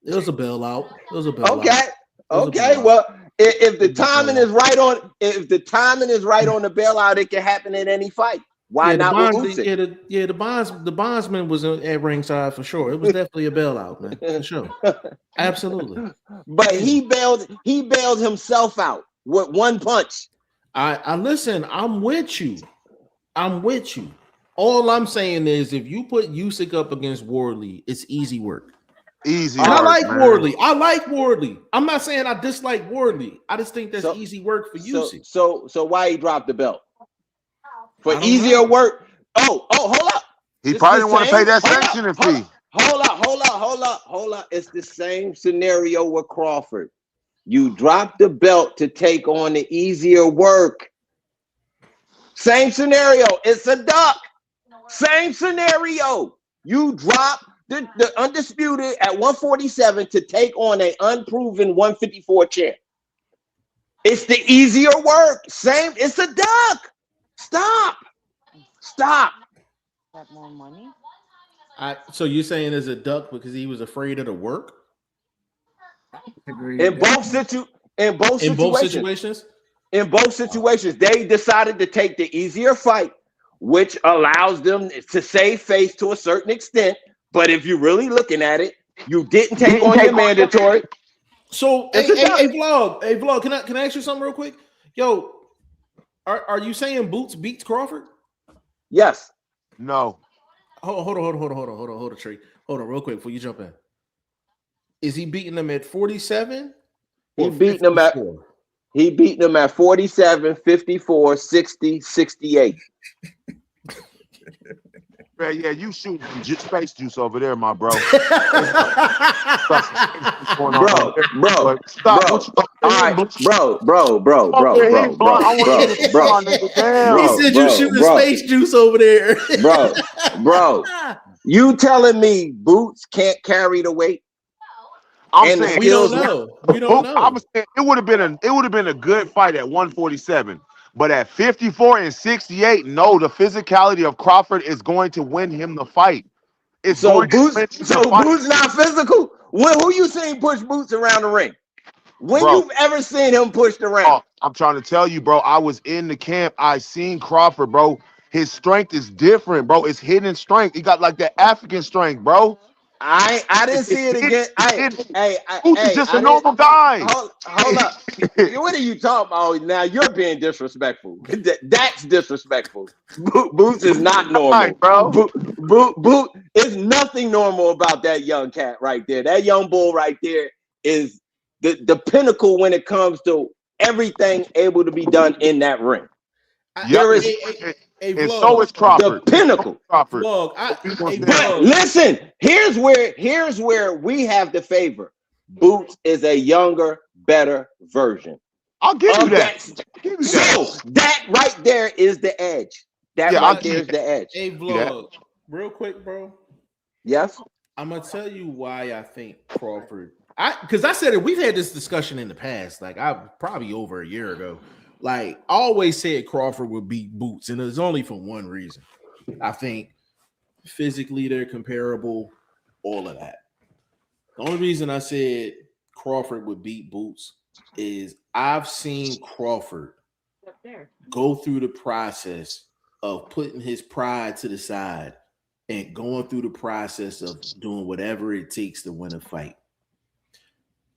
It was a bailout. Okay. Well, if the timing is right on, the bailout, it can happen in any fight. Why not with Usyk? The bondsman was at ringside for sure. It was definitely a bailout, man. For sure. Absolutely. But he bailed himself out with one punch. I listen, I'm with you. All I'm saying is if you put Usyk up against Worley, it's easy work. I like Worley. I'm not saying I dislike Worley. I just think that's easy work for Usyk. So why he dropped the belt? For easier work. Oh, hold up. He probably didn't want to pay that sanctioning fee. Hold up. It's the same scenario with Crawford. You drop the belt to take on the easier work. Same scenario. It's a duck. Same scenario. You drop the undisputed at 147 to take on an unproven 154 champ. It's the easier work. Same. It's a duck. Stop. Got more money. So you're saying it's a duck because he was afraid of the work? In both situations, they decided to take the easier fight, which allows them to save face to a certain extent. But if you're really looking at it, you didn't take on your mandatory. So, hey, vlog. Can I ask you something real quick? Yo, are you saying Boots beats Crawford? Yes. No. Hold on, Trey. Hold on, real quick before you jump in. Is he beating them at 47? He beating them at 47, 54, 60, 68. Yeah, you shoot space juice over there, my bro. Bro. Stop. All right, bro. He said you shooting space juice over there. Bro. You telling me Boots can't carry the weight? I'm saying we don't know. I'm saying it would have been a good fight at 147. But at 54 and 68, no, the physicality of Crawford is going to win him the fight. Boots not physical? Who you seen push Boots around the ring? When you've ever seen him pushed around? Oh, I'm trying to tell you, bro. I was in the camp. I seen Crawford, bro. His strength is different, bro. It's hidden strength. He got like that African strength, bro. I didn't see it again. Boots is just a normal guy. Hold up. What are you talking about? Now you're being disrespectful. That's disrespectful. Boots is not normal, Right, bro. Boot is nothing normal about that young cat right there. That young bull right there is the pinnacle when it comes to everything able to be done in that ring. There is and so is Crawford. the pinnacle. Crawford. But listen, here's where we have the favor. Boots is a younger, better version. I'll give you that. So that right there is the edge. That right there is the edge. Hey, Vlog, real quick, bro. Yes. I'm gonna tell you why I think Crawford. Because I said it. We've had this discussion in the past. Like probably over a year ago. Like I always said, Crawford would beat Boots, and it's only for one reason. I think physically they're comparable. All of that. The only reason I said Crawford would beat Boots is I've seen Crawford go through the process of putting his pride to the side and going through the process of doing whatever it takes to win a fight.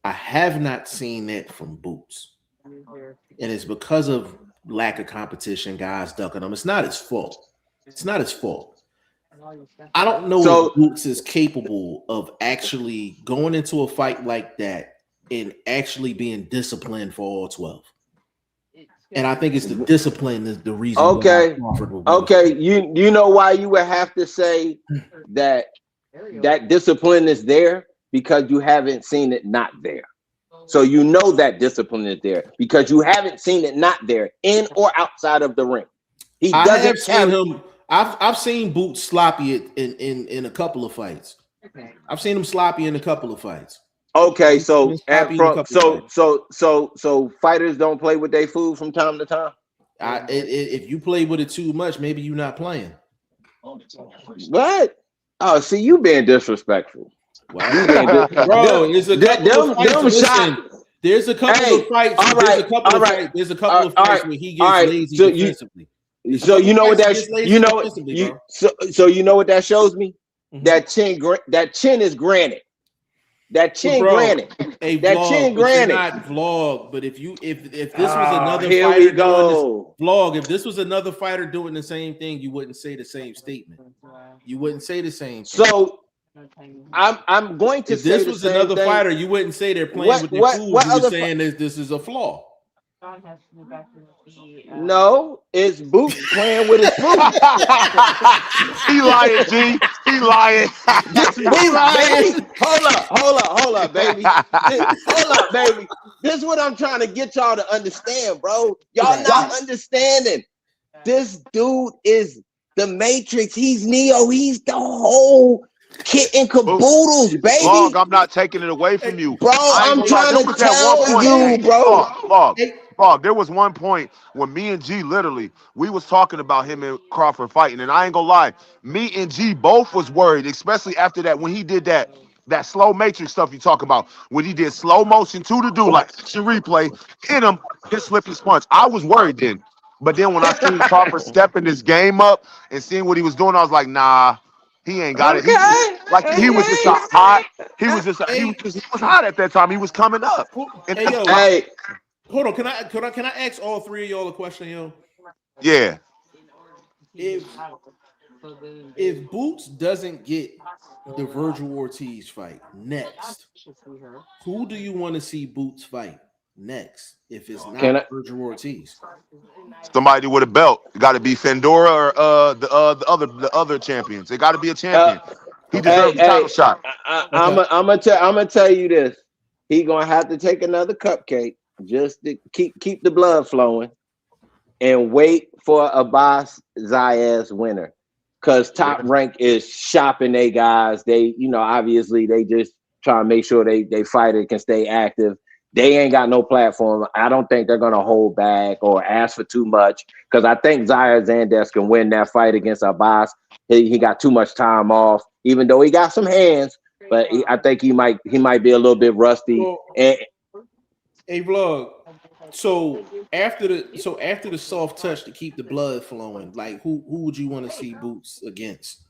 I have not seen that from Boots. And it's because of lack of competition, guys ducking him. It's not his fault. It's not his fault. I don't know if Boots is capable of actually going into a fight like that and actually being disciplined for all 12. And I think it's the discipline is the reason. Okay. Okay. You know why you would have to say that discipline is there? Because you haven't seen it not there. So you know that discipline is there because you haven't seen it not there in or outside of the ring. He doesn't have him. I've seen Boots sloppy in a couple of fights. I've seen him sloppy in a couple of fights. Okay, so fighters don't play with their food from time to time. If you play with it too much, maybe you're not playing. What? Oh, see, you being disrespectful. Wow. Bro, there's a couple of fights. There's a couple of fights. There's a couple of fights where he gets lazy defensively. So you know what that you know what that shows me? Mm-hmm. That chin is granted. That chin granted. That chin granted. Not Vlog, but if this was another fighter doing this Vlog, if this was another fighter doing the same thing, you wouldn't say the same statement. You wouldn't say the same thing. So I'm going to say this was another fighter, you wouldn't say they're playing with their food. You're saying this is a flaw. No, it's Boots playing with his food. He lying, G. He lying. Baby. Hold up, baby. Hold up, baby. This is what I'm trying to get y'all to understand, bro. Y'all not understanding. This dude is the Matrix. He's Neo. He's the whole kit and caboodles, baby. Log, I'm not taking it away from you, bro. I'm trying to tell you, bro. Log, there was one point when me and G literally we was talking about him and Crawford fighting, and I ain't gonna lie, me and G both was worried, especially after that when he did that slow matrix stuff you talk about, when he did slow motion to the dude, like action replay, hit him, hit slip his punch. I was worried then, but then when I seen Crawford stepping this game up and seeing what he was doing, I was like, nah. He ain't got it. He was just hot. He was hot at that time. He was coming up. And hold on. Can I ask all three of y'all a question, yo? Yeah. If Boots doesn't get the Virgil Ortiz fight next, who do you want to see Boots fight next? If it's not Virgil Ortiz, somebody with a belt. It got to be Fendora or the other champions. It got to be a champion. He deserves a title shot. I'm gonna tell you this. He gonna have to take another cupcake just to keep the blood flowing, and wait for a Abbas Zayas winner. Cause Top Rank is shopping they guys. They, obviously they just try to make sure they fighter can stay active. They ain't got no platform. I don't think they're gonna hold back or ask for too much. Cause I think Zaire Zandes can win that fight against Abbas. He got too much time off, even though he got some hands. But I think he might be a little bit rusty. Hey, Vlog. So after the soft touch to keep the blood flowing, like who would you want to see Boots against?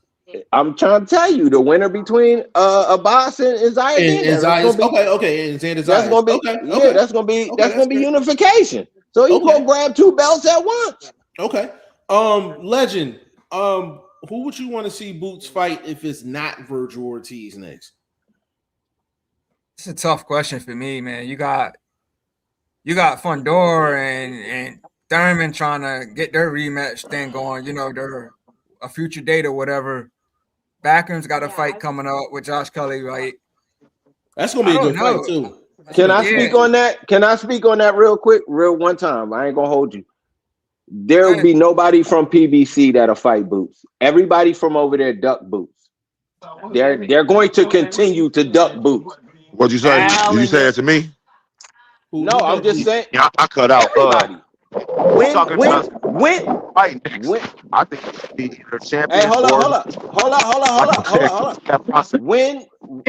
I'm trying to tell you, the winner between Abbas and Zayas, And that's gonna be okay, and Xander that's Zayas. gonna be Okay. that's gonna be fair. unification. So he's Okay. gonna grab 2 belts at once. Okay. Legend. Who would you want to see Boots fight if it's not Virgil Ortiz next? It's a tough question for me, man. You got Fundora and Thurman trying to get their rematch thing going. You know, they're a future date or whatever. Backham's got a fight coming up with Josh Kelly, right? That's gonna be a good fight too. Can I speak on that? Can I speak on that real quick, real one time? I ain't gonna hold you. There will be nobody from PBC that'll fight Boots. Everybody from over there duck Boots. They're going to continue to duck Boots. What'd you say? Did you say that to me? No, I'm just saying. Yeah, I cut out. Everybody. When I think the champion. Hey, hold on.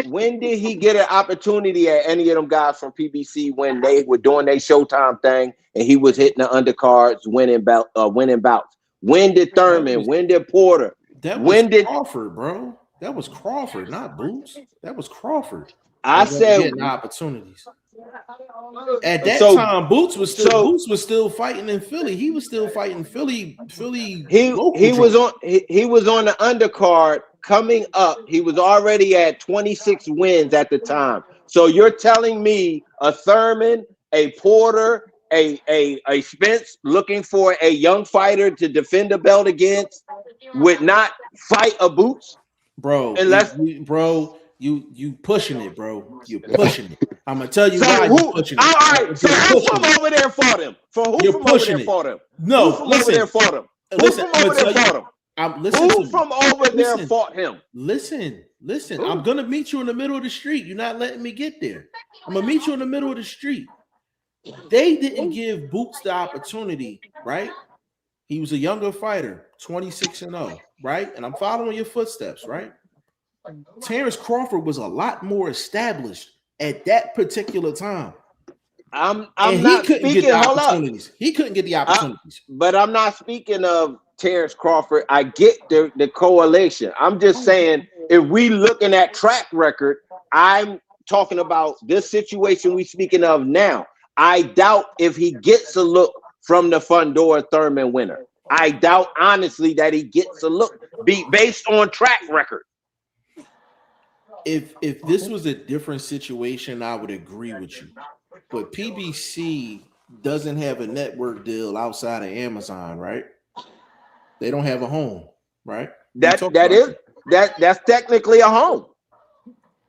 When did he get an opportunity at any of them guys from PBC when they were doing their Showtime thing and he was hitting the undercards, winning bouts? When did Thurman? When did Porter? Crawford, bro? That was Crawford, not Boots. That was Crawford. I said getting opportunities. At that time, Boots was still fighting in Philly. He was still fighting Philly. He was on the undercard coming up. He was already at 26 wins at the time. So you're telling me a Thurman, a Porter, a Spence looking for a young fighter to defend the belt against would not fight a Boots? Bro, you pushing it, bro. You're pushing it. I'm gonna tell you so why you're pushing it. All right, so who from over there fought him? Who from over there fought him? No, who from over there fought him? Who from over there fought him? Who from over there fought him? Listen. I'm gonna meet you in the middle of the street. You're not letting me get there. I'm gonna meet you in the middle of the street. They didn't give Boots the opportunity, right? He was a younger fighter, 26-0, right? And I'm following your footsteps, right? Terrence Crawford was a lot more established at that particular time. I'm not speaking. Hold up. He couldn't get the opportunities. But I'm not speaking of Terrence Crawford. I get the correlation. I'm just saying, if we looking at track record, I'm talking about this situation we speaking of now. I doubt if he gets a look from the Fundora Thurman winner. I doubt honestly that he gets a look based on track record. If this was a different situation, I would agree with you. But PBC doesn't have a network deal outside of Amazon, right? They don't have a home, right? That's technically a home.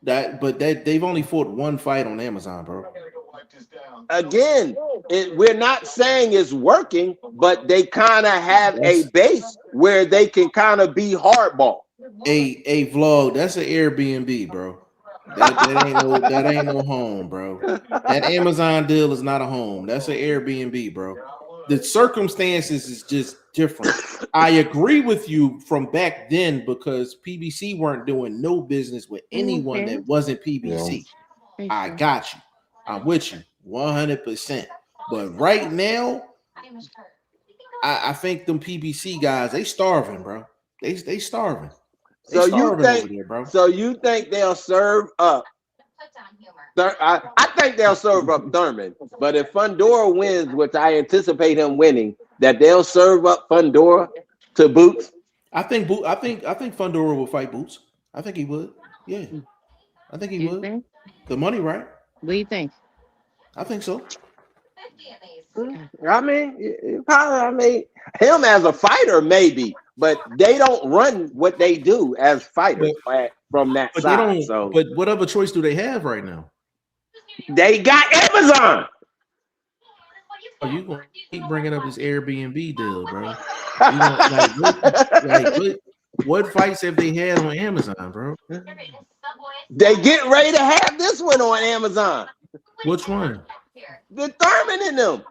But they've only fought one fight on Amazon, bro. Again, we're not saying it's working, but they kind of have a base where they can kind of be hardball. A vlog, that's an Airbnb, bro. That ain't no home, bro. That Amazon deal is not a home. That's an Airbnb, bro. The circumstances is just different. I agree with you from back then because PBC weren't doing no business with anyone that wasn't PBC. I got you. I'm with you 100%. But right now, I think them PBC guys, they starving, bro. They starving. So you think they'll serve up? I think they'll serve up Thurman. But if Fundora wins, which I anticipate him winning, that they'll serve up Fundora to Boots. I think Fundora will fight Boots. I think he would. Yeah, I think he would. Think? The money, right? What do you think? I think so. I mean, probably. Him as a fighter, maybe. But they don't run what they do as fighters from that side. But what other choice do they have right now? They got Amazon. Oh, you gonna keep bringing up this Airbnb deal, bro? What fights have they had on Amazon, bro? They get ready to have this one on Amazon. Which one? The Thurman in them.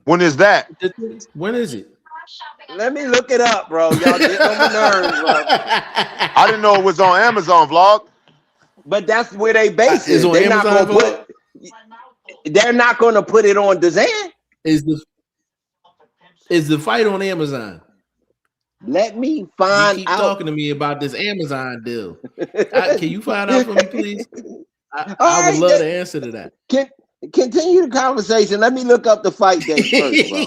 When is that? When is it? Let me look it up, bro. Y'all get on my nerves, bro. I didn't know it was on Amazon vlog. But that's where they base it. They're not going to put it on Dazan. Is the fight on Amazon? Let me You find keep out. talking to me about this Amazon deal. Can you find out for me, please? I All would right, love to answer to that. continue the conversation. Let me look up the fight date first, bro.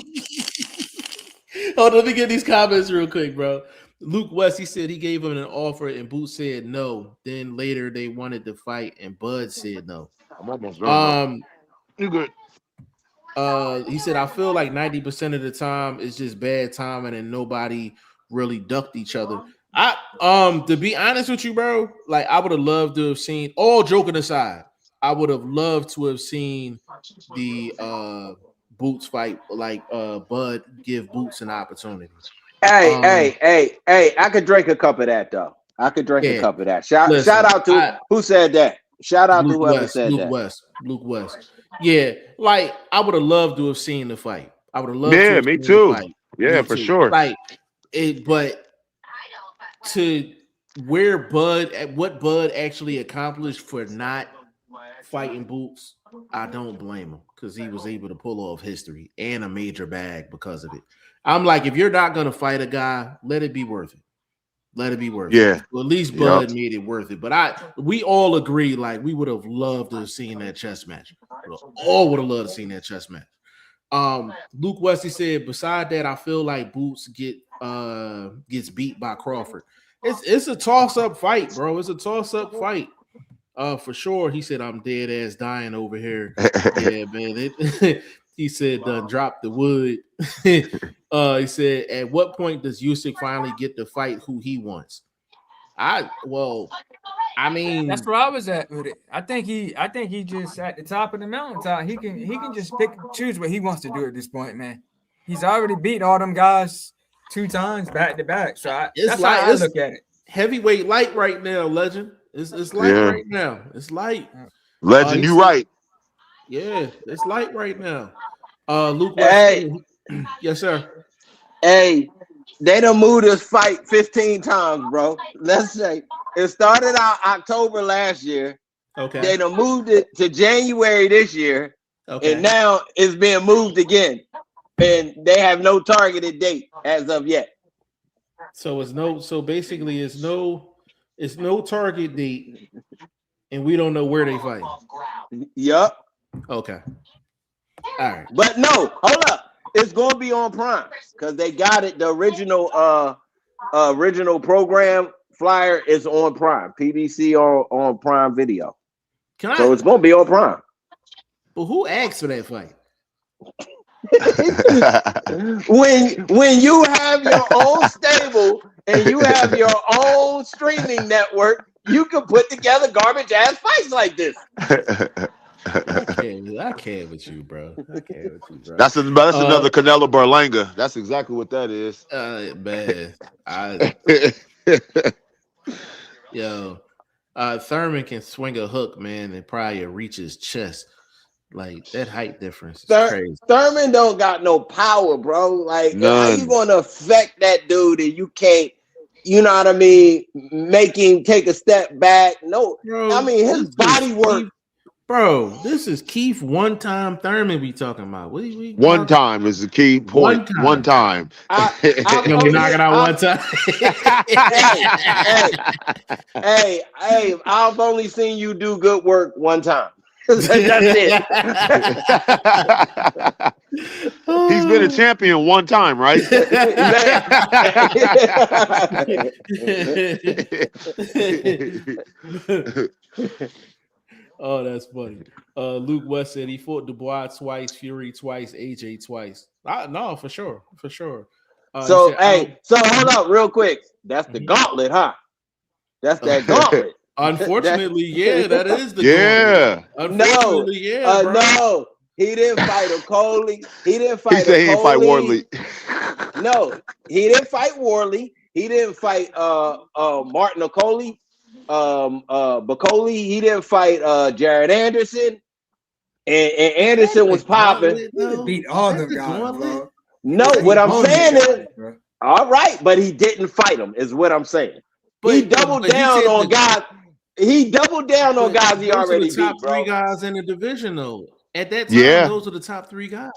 Hold on, let me get these comments real quick, bro. Luke West, he said he gave him an offer and Boots said no. Then later they wanted to fight and Bud said no. I'm almost done. You good? He said, I feel like 90% of the time it's just bad timing and nobody really ducked each other. To be honest with you, bro, like I would have loved to have seen, all joking aside, I would have loved to have seen the Boots fight, like Bud give Boots an opportunity. Hey, I could drink a cup of that though. I could drink a cup of that. Shout out to who said that. Shout out to whoever said that. Luke West. Yeah, like I would have loved to have seen the fight. I would have loved to Yeah, have me seen too. the fight. Yeah, Me for too. sure. Like it, but to where what Bud actually accomplished for not fighting Boots, I don't blame him because he was able to pull off history and a major bag because of it. I'm like, if you're not gonna fight a guy, let it be worth it. Let it be worth it. Well, at least Bud made it worth it. But we all agree, like we would have loved to have seen that chess match. All would have loved to seen that chess match. Luke Wesley said, beside that, I feel like Boots gets beat by Crawford. It's a toss-up fight, bro. It's a toss-up fight. For sure. He said, I'm dead ass dying over here. Yeah, man. He said, drop the wood. He said, at what point does Usyk finally get to fight who he wants? I mean, that's where I was at with it. I think he just at the top of the mountaintop. He can just pick and choose what he wants to do at this point, man. He's already beat all them guys 2 times back to back. So that's how I look at it. Heavyweight light right now, legend. It's light right now. It's light. Legend, you right. Yeah, it's light right now. Luke. Hey, yes, sir. Hey, they done moved this fight 15 times, bro. Let's say it started out October last year. Okay. They done moved it to January this year. Okay. And now it's being moved again. And they have no targeted date as of yet. So basically it's no target date, and we don't know where they fight. Yup. Okay. All right. But no, hold up. It's gonna be on Prime because they got it. The original program flyer is on Prime. PBC on Prime Video. So it's gonna be on Prime. But who asked for that fight? when you have your own stable and you have your own streaming network, you can put together garbage ass fights like this. I can't with you, bro. I can't with you, bro. That's another Canelo Berlanga. That's exactly what that is. Man, Thurman can swing a hook, man, and probably reach his chest. Like that height difference is crazy. Thurman don't got no power, bro. Like, none. How you gonna affect that dude and you can't, you know what I mean, make him take a step back? No, bro, I mean his body work. Bro, this is Keith one-time Thurman we talking about. One time is the key point. One time. You're gonna be knocking out one time. hey, I've only seen you do good work one time. That's it. He's been a champion one time, right? Oh, that's funny. Luke West said he fought Dubois twice, Fury twice, AJ twice. No, for sure. So hold up real quick. That's the gauntlet, huh? That's that gauntlet. Unfortunately, yeah, that is the gauntlet. Unfortunately, no, he didn't fight Okoli. He didn't fight. He said he didn't fight Worley. No, he didn't fight Worley. He didn't fight Martin Okoli. Bacoli, he didn't fight Jared Anderson, and Anderson was popping. Beat all them guys, bro. No, what I'm saying is, all right, but he didn't fight them, is what I'm saying. He doubled down on guys. He doubled down on guys he already beat, bro. 3 guys in the division, though. At that time, those are the top 3 guys.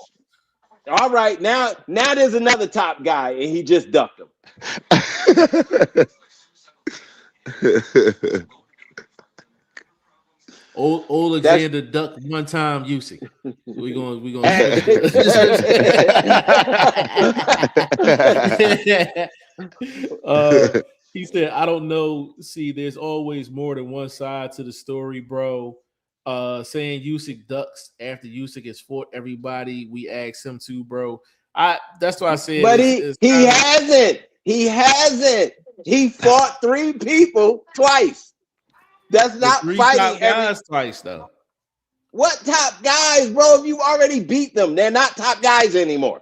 All right, now there's another top guy, and he just ducked him. Alexander Duck one time Usyk. We gonna he said, I don't know. See, there's always more than one side to the story, bro. Saying Usyk ducks after Usyk has fought everybody we asked him to, bro. That's why I said, but he hasn't. He hasn't. He fought 3 people twice. That's not 3 fighting top guys twice though. What top guys, bro? If you already beat them, they're not top guys anymore.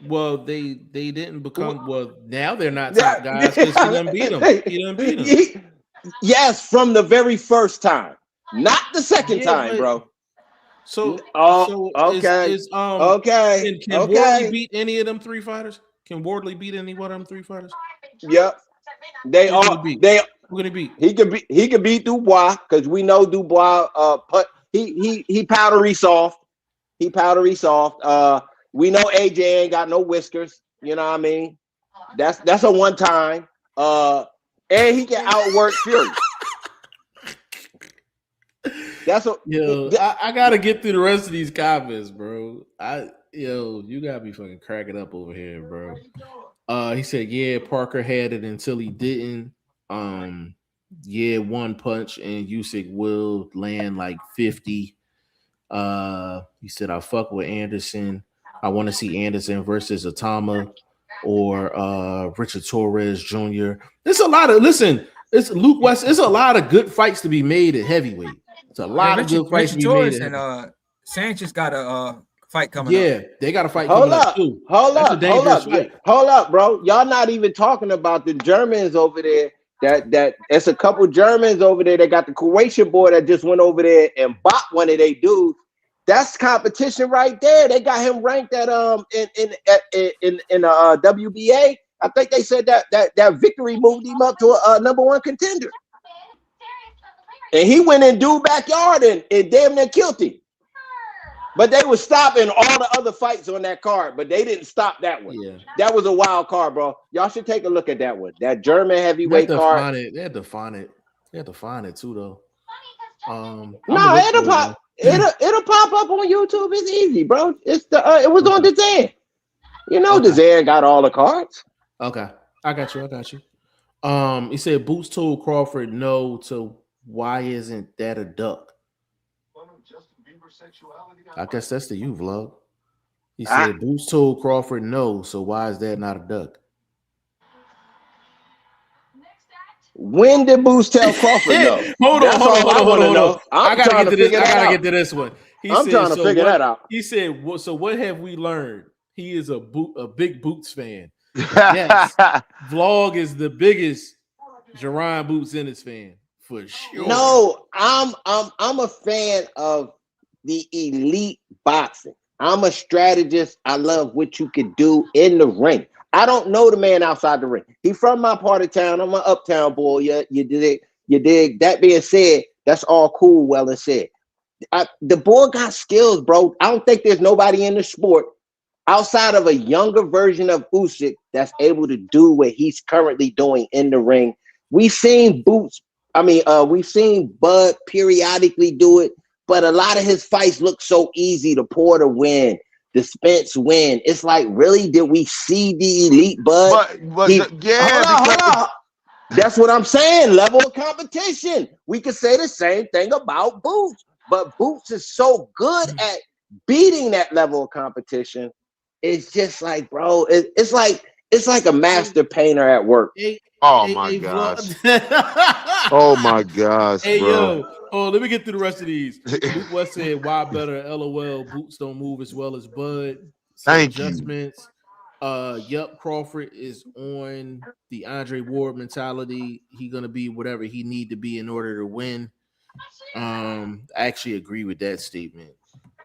Well, they didn't become. Well, now they're not top guys because he done beat them. He done beat them. Yes, from the very first time, not the second time, bro. So, okay, okay. Can Wardley beat any of them 3 fighters? Can Wardley beat any one of them 3 fighters? Yep. They are. Who gonna beat? He could beat Dubois because we know Dubois. He powdery soft. He powdery soft. We know AJ ain't got no whiskers. You know what I mean? That's a one time. And he can outwork Fury. I gotta get through the rest of these comments, bro. You gotta be fucking cracking up over here, bro. He said, yeah, Parker had it until he didn't. Yeah, one punch and Usyk will land like 50. He said, I fuck with Anderson. I want to see Anderson versus Atama or Richard Torres Jr. There's a lot of it's Luke West. There's a lot of good fights to be made at heavyweight. It's a lot of good fights to be made. And Sanchez got a fight coming up. Yeah, they got a fight coming up too. Hold up, bro. Y'all not even talking about the Germans over there. That it's a couple Germans over there. They got the Croatian boy that just went over there and bought one of their dudes. That's competition right there. They got him ranked at in WBA. I think they said that victory moved him up to a number 1 contender. And he went in dude backyard and damn near killed him. But they were stopping all the other fights on that card, but they didn't stop that one. Yeah. That was a wild card, bro. Y'all should take a look at that one. That German heavyweight card. They had to find it. They had to find it too, though. No, it'll pop. It'll pop up on YouTube. It's easy, bro. It's it was on Dezan. You know, Dezan got all the cards. Okay, I got you. He said Boots told Crawford no to why isn't that a duck? I guess that's the you vlog. He said Boots told Crawford no, so why is that not a duck? When did Boots tell Crawford no? Hold on. I gotta get to this one. I'm trying to figure that out. He said, well, so what have we learned? He is a big Boots fan. Yes, vlog is the biggest Jerron Boots Ennis fan for sure. No, I'm a fan of the elite boxing. I'm a strategist. I love what you can do in the ring. I don't know the man outside the ring. He from my part of town. I'm an uptown boy. You dig. That being said, that's all cool, well and said. The boy got skills, bro. I don't think there's nobody in the sport outside of a younger version of Usyk that's able to do what he's currently doing in the ring. We've seen Boots. We've seen Bud periodically do it, but a lot of his fights look so easy. The Porter win, the Spence win. It's like, really, did we see the elite Bud? Hold on. That's what I'm saying. Level of competition. We could say the same thing about Boots, but Boots is so good at beating that level of competition. It's just like, bro, it's like a master painter at work. Oh my gosh. Oh my gosh. Hey, bro. let me get through the rest of these. Luke West said, why better? LOL. Boots don't move as well as Bud. Thank you. Adjustments. Crawford is on the Andre Ward mentality. He gonna be whatever he need to be in order to win. I actually agree with that statement.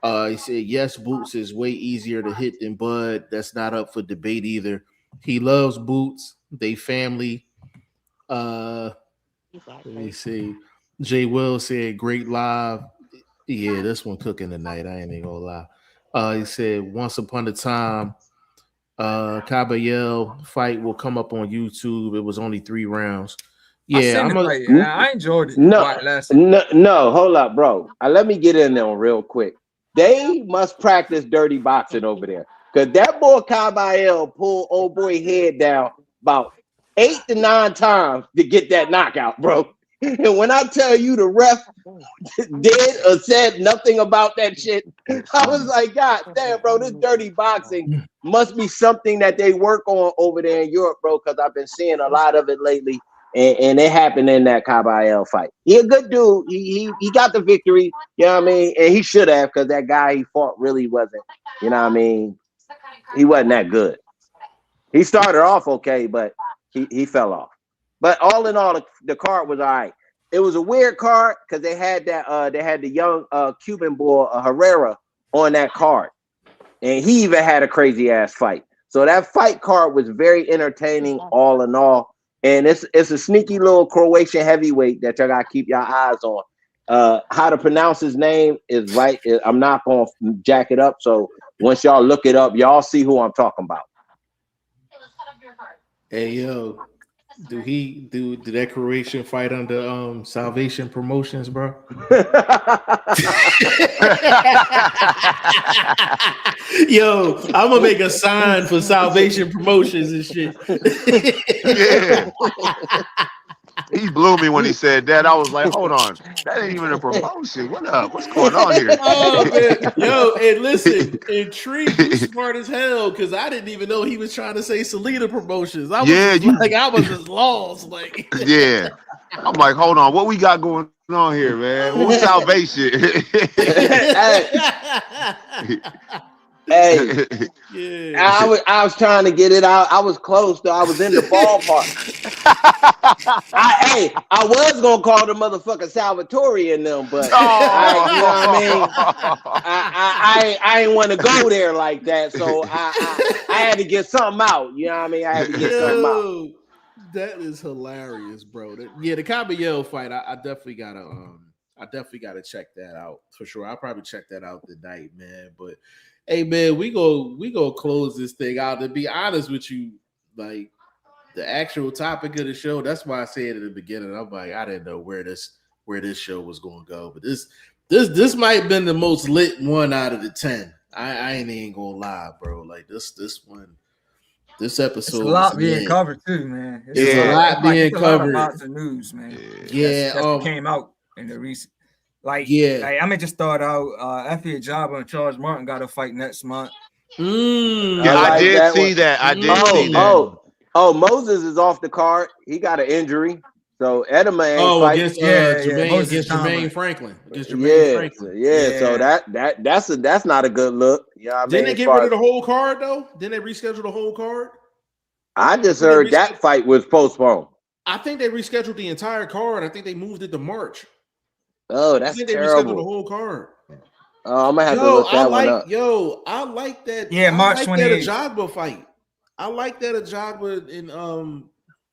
He said, yes, Boots is way easier to hit than Bud. That's not up for debate either. He loves Boots. They family. Let me see. Jay Will said, great live. Yeah, this one cooking tonight. I ain't even gonna lie. He said, once upon a time, Caballero fight will come up on YouTube. It was only 3 rounds. I Yeah, seen I'm the a fight. I enjoyed it. No, Watch last no, hold up, bro. Let me get in there real quick. They must practice dirty boxing over there. Because that boy Caballero pulled old boy head down about 8 to 9 times to get that knockout, bro. And when I tell you the ref did or said nothing about that shit, I was like, God damn, bro, this dirty boxing must be something that they work on over there in Europe, bro, because I've been seeing a lot of it lately. And it happened in that Caballero fight. He a good dude. He got the victory. You know what I mean? And he should have, because that guy he fought really wasn't. You know what I mean? He wasn't that good. He started off okay, but he fell off. But all in all, the card was all right. It was a weird card because they had the young Cuban boy Herrera on that card, and he even had a crazy ass fight. So that fight card was very entertaining, all in all. And it's a sneaky little Croatian heavyweight that y'all gotta keep your eyes on. How to pronounce his name is right. I'm not gonna jack it up. So once y'all look it up, y'all see who I'm talking about. Hey yo, did that Croatian fight under Salvation Promotions, bro? Yo, I'm gonna make a sign for Salvation Promotions and shit. Yeah. He blew me when he said that. I was like, hold on. That ain't even a promotion. What up? What's going on here? Oh man, yo, and listen, Intrigue, you smart as hell because I didn't even know he was trying to say Selena Promotions. I was I was just lost. Like, yeah. I'm like, hold on, what we got going on here, man? What's Salvation? Hey, yeah. I was trying to get it out. I was close though. I was in the ballpark. I was gonna call the motherfucker Salvatore in them, but you know what I mean. I didn't want to go there like that, so I had to get something out. You know what I mean? I had to get something out. That is hilarious, bro. The Caballero fight, I definitely gotta check that out for sure. I'll probably check that out tonight, man. But hey, man, we go close this thing out. To be honest with you, like the actual topic of the show, that's why I said at the beginning, I'm like, I didn't know where this show was going to go, but this might have been the most lit one out of the 10. I ain't even gonna lie, bro. Like this one. This episode, it's a lot being covered too, man. It's a lot being covered. About the news, man. Yeah, that's came out in the recent. Like I'm gonna just start out. Effie Ajagba and Charles Martin got a fight next month. I did see that. I did see that. Oh, Moses is off the card. He got an injury. So Edema ain't fighting. Against Jermaine Franklin. So that's not a good look. Yeah, didn't they get rid of the whole card though? Didn't they reschedule the whole card? I just heard that fight was postponed. I think they rescheduled the entire card. I think they moved it to March. Oh, that's terrible. They rescheduled the whole card. Oh, I'm gonna have to look that one up. I like that. Yeah, March 28th. That Ajagba fight. I like that Ajagba in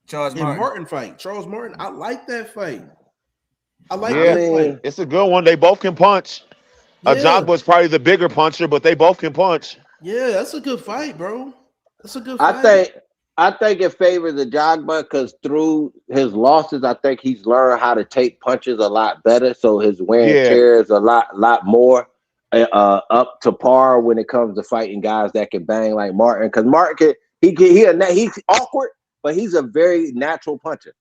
Charles Martin fight. Charles Martin. I like that fight. I like that fight. It's a good one. They both can punch. Yeah. Ajagba is probably the bigger puncher, but they both can punch. Yeah, that's a good fight, bro. That's a good fight. I think it favors Ajagba because through his losses, I think he's learned how to take punches a lot better. So his wear and tear is a lot more up to par when it comes to fighting guys that can bang like Martin. Because Martin he's awkward, but he's a very natural puncher.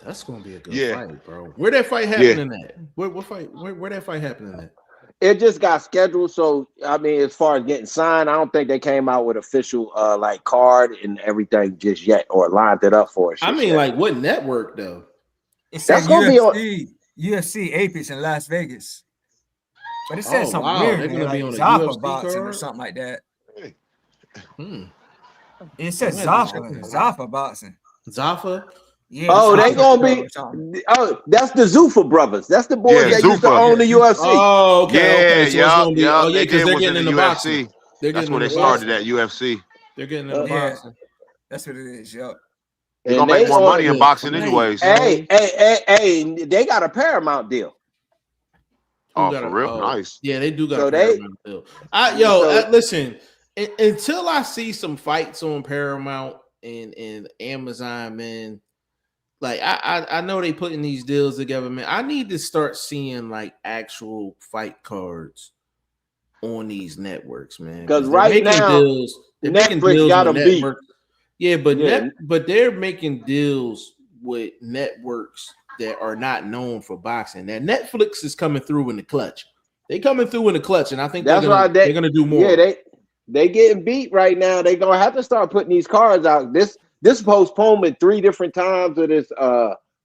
That's gonna be a good fight, bro. Where that fight happening at? Where that fight happening at? It just got scheduled, so I mean, as far as getting signed, I don't think they came out with official like card and everything just yet, or lined it up for us. I mean, like what network though? That's gonna be on UFC Apex in Las Vegas, but it said something weird. They're gonna be on a UFC boxing or something like that. It says Zaffa boxing. Zaffa. Yeah, they gonna be. Oh, that's the Zuffa brothers. That's the boys that used to own the UFC. Oh, okay. So because they're getting in the boxing. That's where they started at UFC. They're getting in the boxing. That's what it is. Yep. They're gonna make more money in boxing anyways. Hey, they got a Paramount deal. Oh, got for a real? Nice. yeah, they do got So a they Paramount deal. so Listen, until I see some fights on Paramount and Amazon, man. Like I know they putting these deals together, man. I need to start seeing like actual fight cards on these networks, man, because because they're right making now deals. They're making Netflix deals got with them beat. networks. Yeah, but Yeah, but they're making deals with networks that are not known for boxing. That Netflix is coming through in the clutch. They coming through in the clutch, and I think that's why they're gonna do more. they getting beat right now. They gonna have to start putting these cards out. This postponement 3 different times of this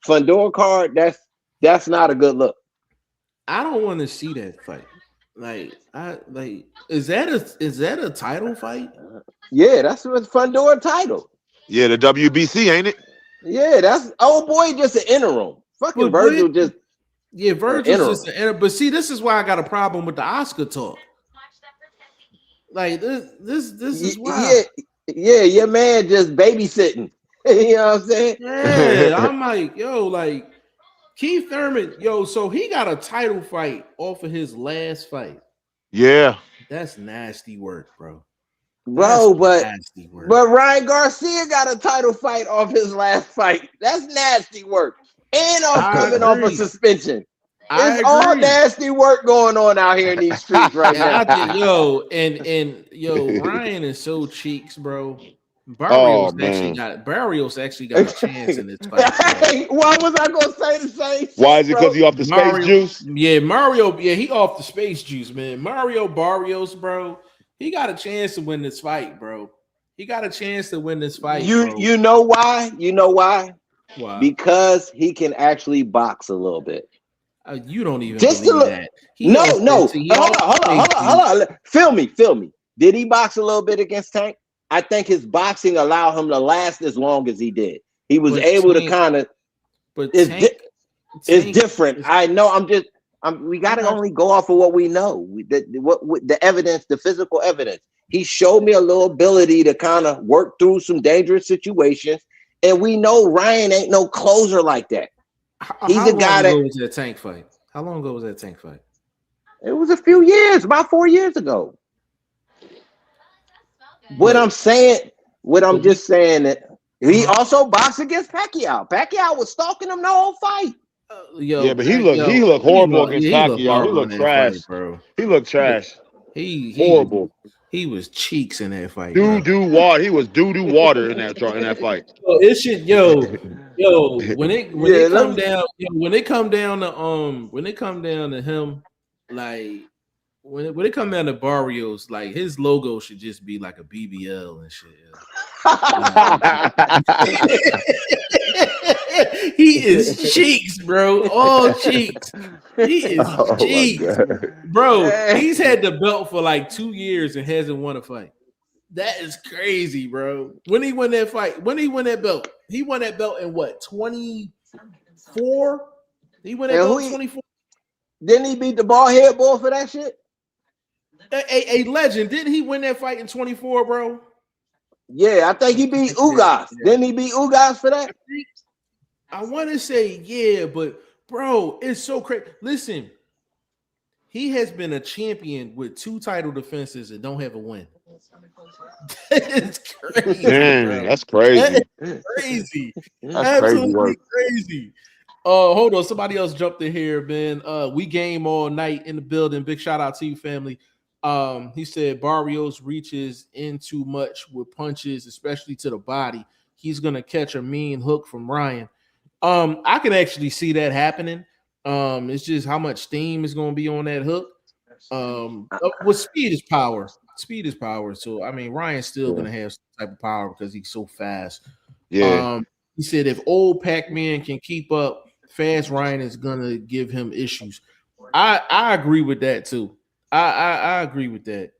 Fundor card. That's not a good look. I don't want to see that fight. Is that a title fight? Yeah, that's what's Fundor title. Yeah, the WBC, ain't it? Yeah, that's old boy just an interim. Fucking Virgil just Virgil's just an interim. But see, this is why I got a problem with the Oscar talk. Like this is why. Yeah, your man just babysitting. You know what I'm saying? Yeah, I'm like, yo, like Keith Thurman, so he got a title fight off of his last fight. Yeah. That's nasty work, bro. Bro, but nasty work. But Ryan Garcia got a title fight off his last fight. That's nasty work. And coming off a suspension. It's all nasty work going on out here in these streets right now. Ryan is so cheeks, bro. Barrios actually got a chance in this fight. Hey, why was I gonna say the same? Why is it because he off the space juice? Yeah, Mario. Yeah, he off the space juice, man. Mario Barrios, bro. He got a chance to win this fight, bro. He got a chance to win this fight. You know why? You know why? Why? Because he can actually box a little bit. You don't even just believe that. No. Hold on. Feel me. Did he box a little bit against Tank? I think his boxing allowed him to last as long as he did. He was able to kind of. But it's different. I know. We got to only go off of what we know. The evidence, the physical evidence. He showed me a little ability to kind of work through some dangerous situations, and we know Ryan ain't no closer like that. He's a guy that. How long ago was that Tank fight? How long ago was that Tank fight? It was a few years, about 4 years ago. I'm just saying that he also boxed against Pacquiao. Pacquiao was stalking him the whole fight. But he looked horrible against Pacquiao. He looked trash, bro. He looked trash. Horrible. He was cheeks in that fight. Doo-doo water. He was doo-doo water in that fight. It should when it come down to him, like when it come down to Barrios, like his logo should just be like a BBL and shit. He is cheeks, bro. All cheeks. He is cheeks, bro. He's had the belt for like 2 years and hasn't won a fight. That is crazy, bro. When he won that fight, when he won that belt, he won that belt in what, 24? He won that belt in 24. Didn't he beat the bald head boy for that shit? A legend. Didn't he win that fight in 24, bro? Yeah, I think he beat Ugas. Didn't he beat Ugas for that? I want to say yeah, but bro, it's so crazy. Listen, he has been a champion with 2 title defenses and don't have a win. It's crazy. Dang, that's crazy. That's crazy. That's absolutely crazy. Hold on, somebody else jumped in here, man. We game all night in the building. Big shout out to you, family. He said Barrios reaches in too much with punches, especially to the body. He's gonna catch a mean hook from Ryan. I can actually see that happening. It's just how much steam is gonna be on that hook. Well, speed is power. Speed is power. So I mean, Ryan's still gonna have some type of power because he's so fast. Yeah. He said if old Pac-Man can keep up, fast Ryan is gonna give him issues. I agree with that too. I agree with that.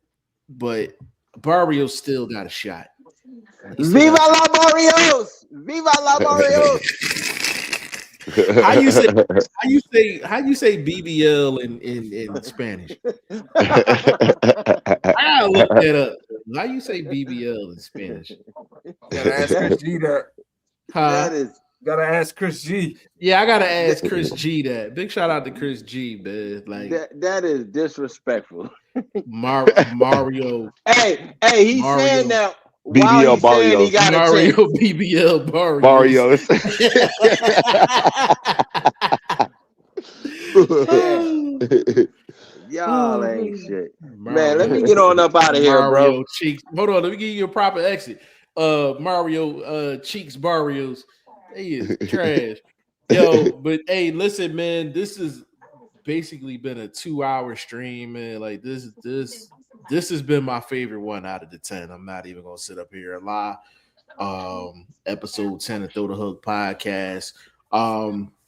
But Barrios still got a shot. Viva la Barrios! Viva la Barrios! How you say BBL in Spanish? I'll look that up. How you say BBL in Spanish? Gotta ask Chris G that. Huh? Gotta ask Chris G. Yeah, I gotta ask Chris G that. Big shout out to Chris G, man. Like that is disrespectful. Mario, Hey, he's saying Mario, that while BBL he's saying he Barrios. got a Mario, chance. BBL, Barrios. Y'all ain't shit. Man, let Mario, me get on up out of here, bro. Mario Cheeks. Hold on, let me give you a proper exit. Mario Cheeks Barrios. He is trash. Yo, but hey, listen, man, this has basically been a 2-hour stream, man. Like this has been my favorite one out of the 10. I'm not even gonna sit up here and lie. Episode 10 of Throw the Hook podcast.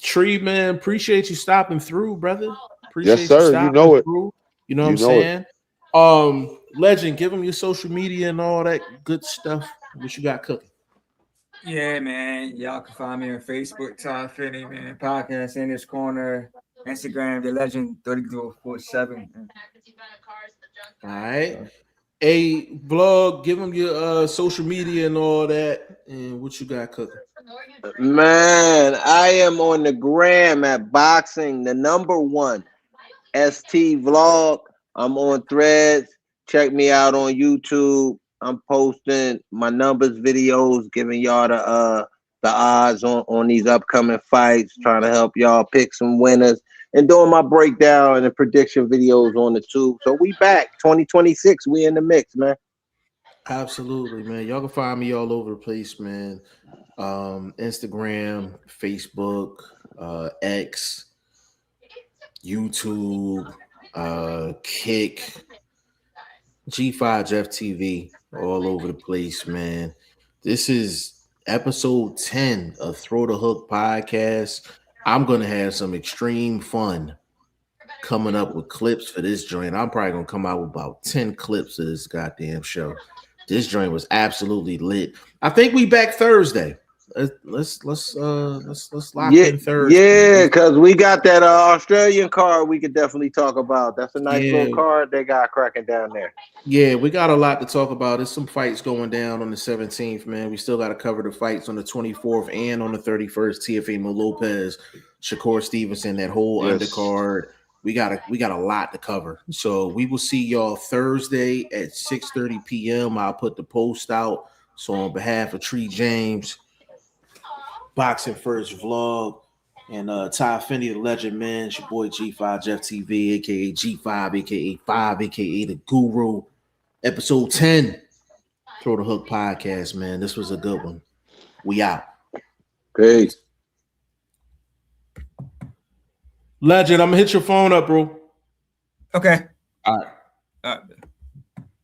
Tree, man, appreciate you stopping through, brother. Appreciate Yes, sir. you You stopping know it. through. You know what You I'm know it. saying? Legend, give them your social media and all that good stuff. What you got cooking? Yeah, man. Y'all can find me on Facebook, Todd Finney, man. Podcast in this corner. Instagram, The Legend 3247. All right. A vlog, give them your social media and all that. And what you got cooking? Man, I am on the gram at boxing, the #1 ST vlog. I'm on Threads. Check me out on YouTube. I'm posting my numbers videos, giving y'all the odds on these upcoming fights, trying to help y'all pick some winners, and doing my breakdown and the prediction videos on the tube. So we back 2026. We in the mix, man. Absolutely, man. Y'all can find me all over the place, man. Instagram, Facebook, X, YouTube, Kick, G5 Jeff TV, all over the place, man. This is episode 10 of Throw the Hook podcast. I'm gonna have some extreme fun coming up with clips for this joint. I'm probably gonna come out with about 10 clips of this goddamn show. This joint was absolutely lit. I think we back Thursday. Let's lock in Thursday. Yeah, because we got that Australian card we could definitely talk about. That's a nice little card they got cracking down there. Yeah, we got a lot to talk about. There's some fights going down on the 17th, man. We still got to cover the fights on the 24th and on the 31st. Teofimo Lopez, Shakur Stevenson, that whole undercard. We got a lot to cover. So we will see y'all Thursday at 6:30 p.m. I'll put the post out. So on behalf of Tree James, Boxing First Vlog, and Ty Finney, the legend, man, it's your boy G5 Jeff TV, aka G5, aka 5, aka the Guru. Episode 10, Throw the Hook podcast, man. This was a good one. We out. Peace. Legend, I'm gonna hit your phone up, bro. Okay. All right. All right.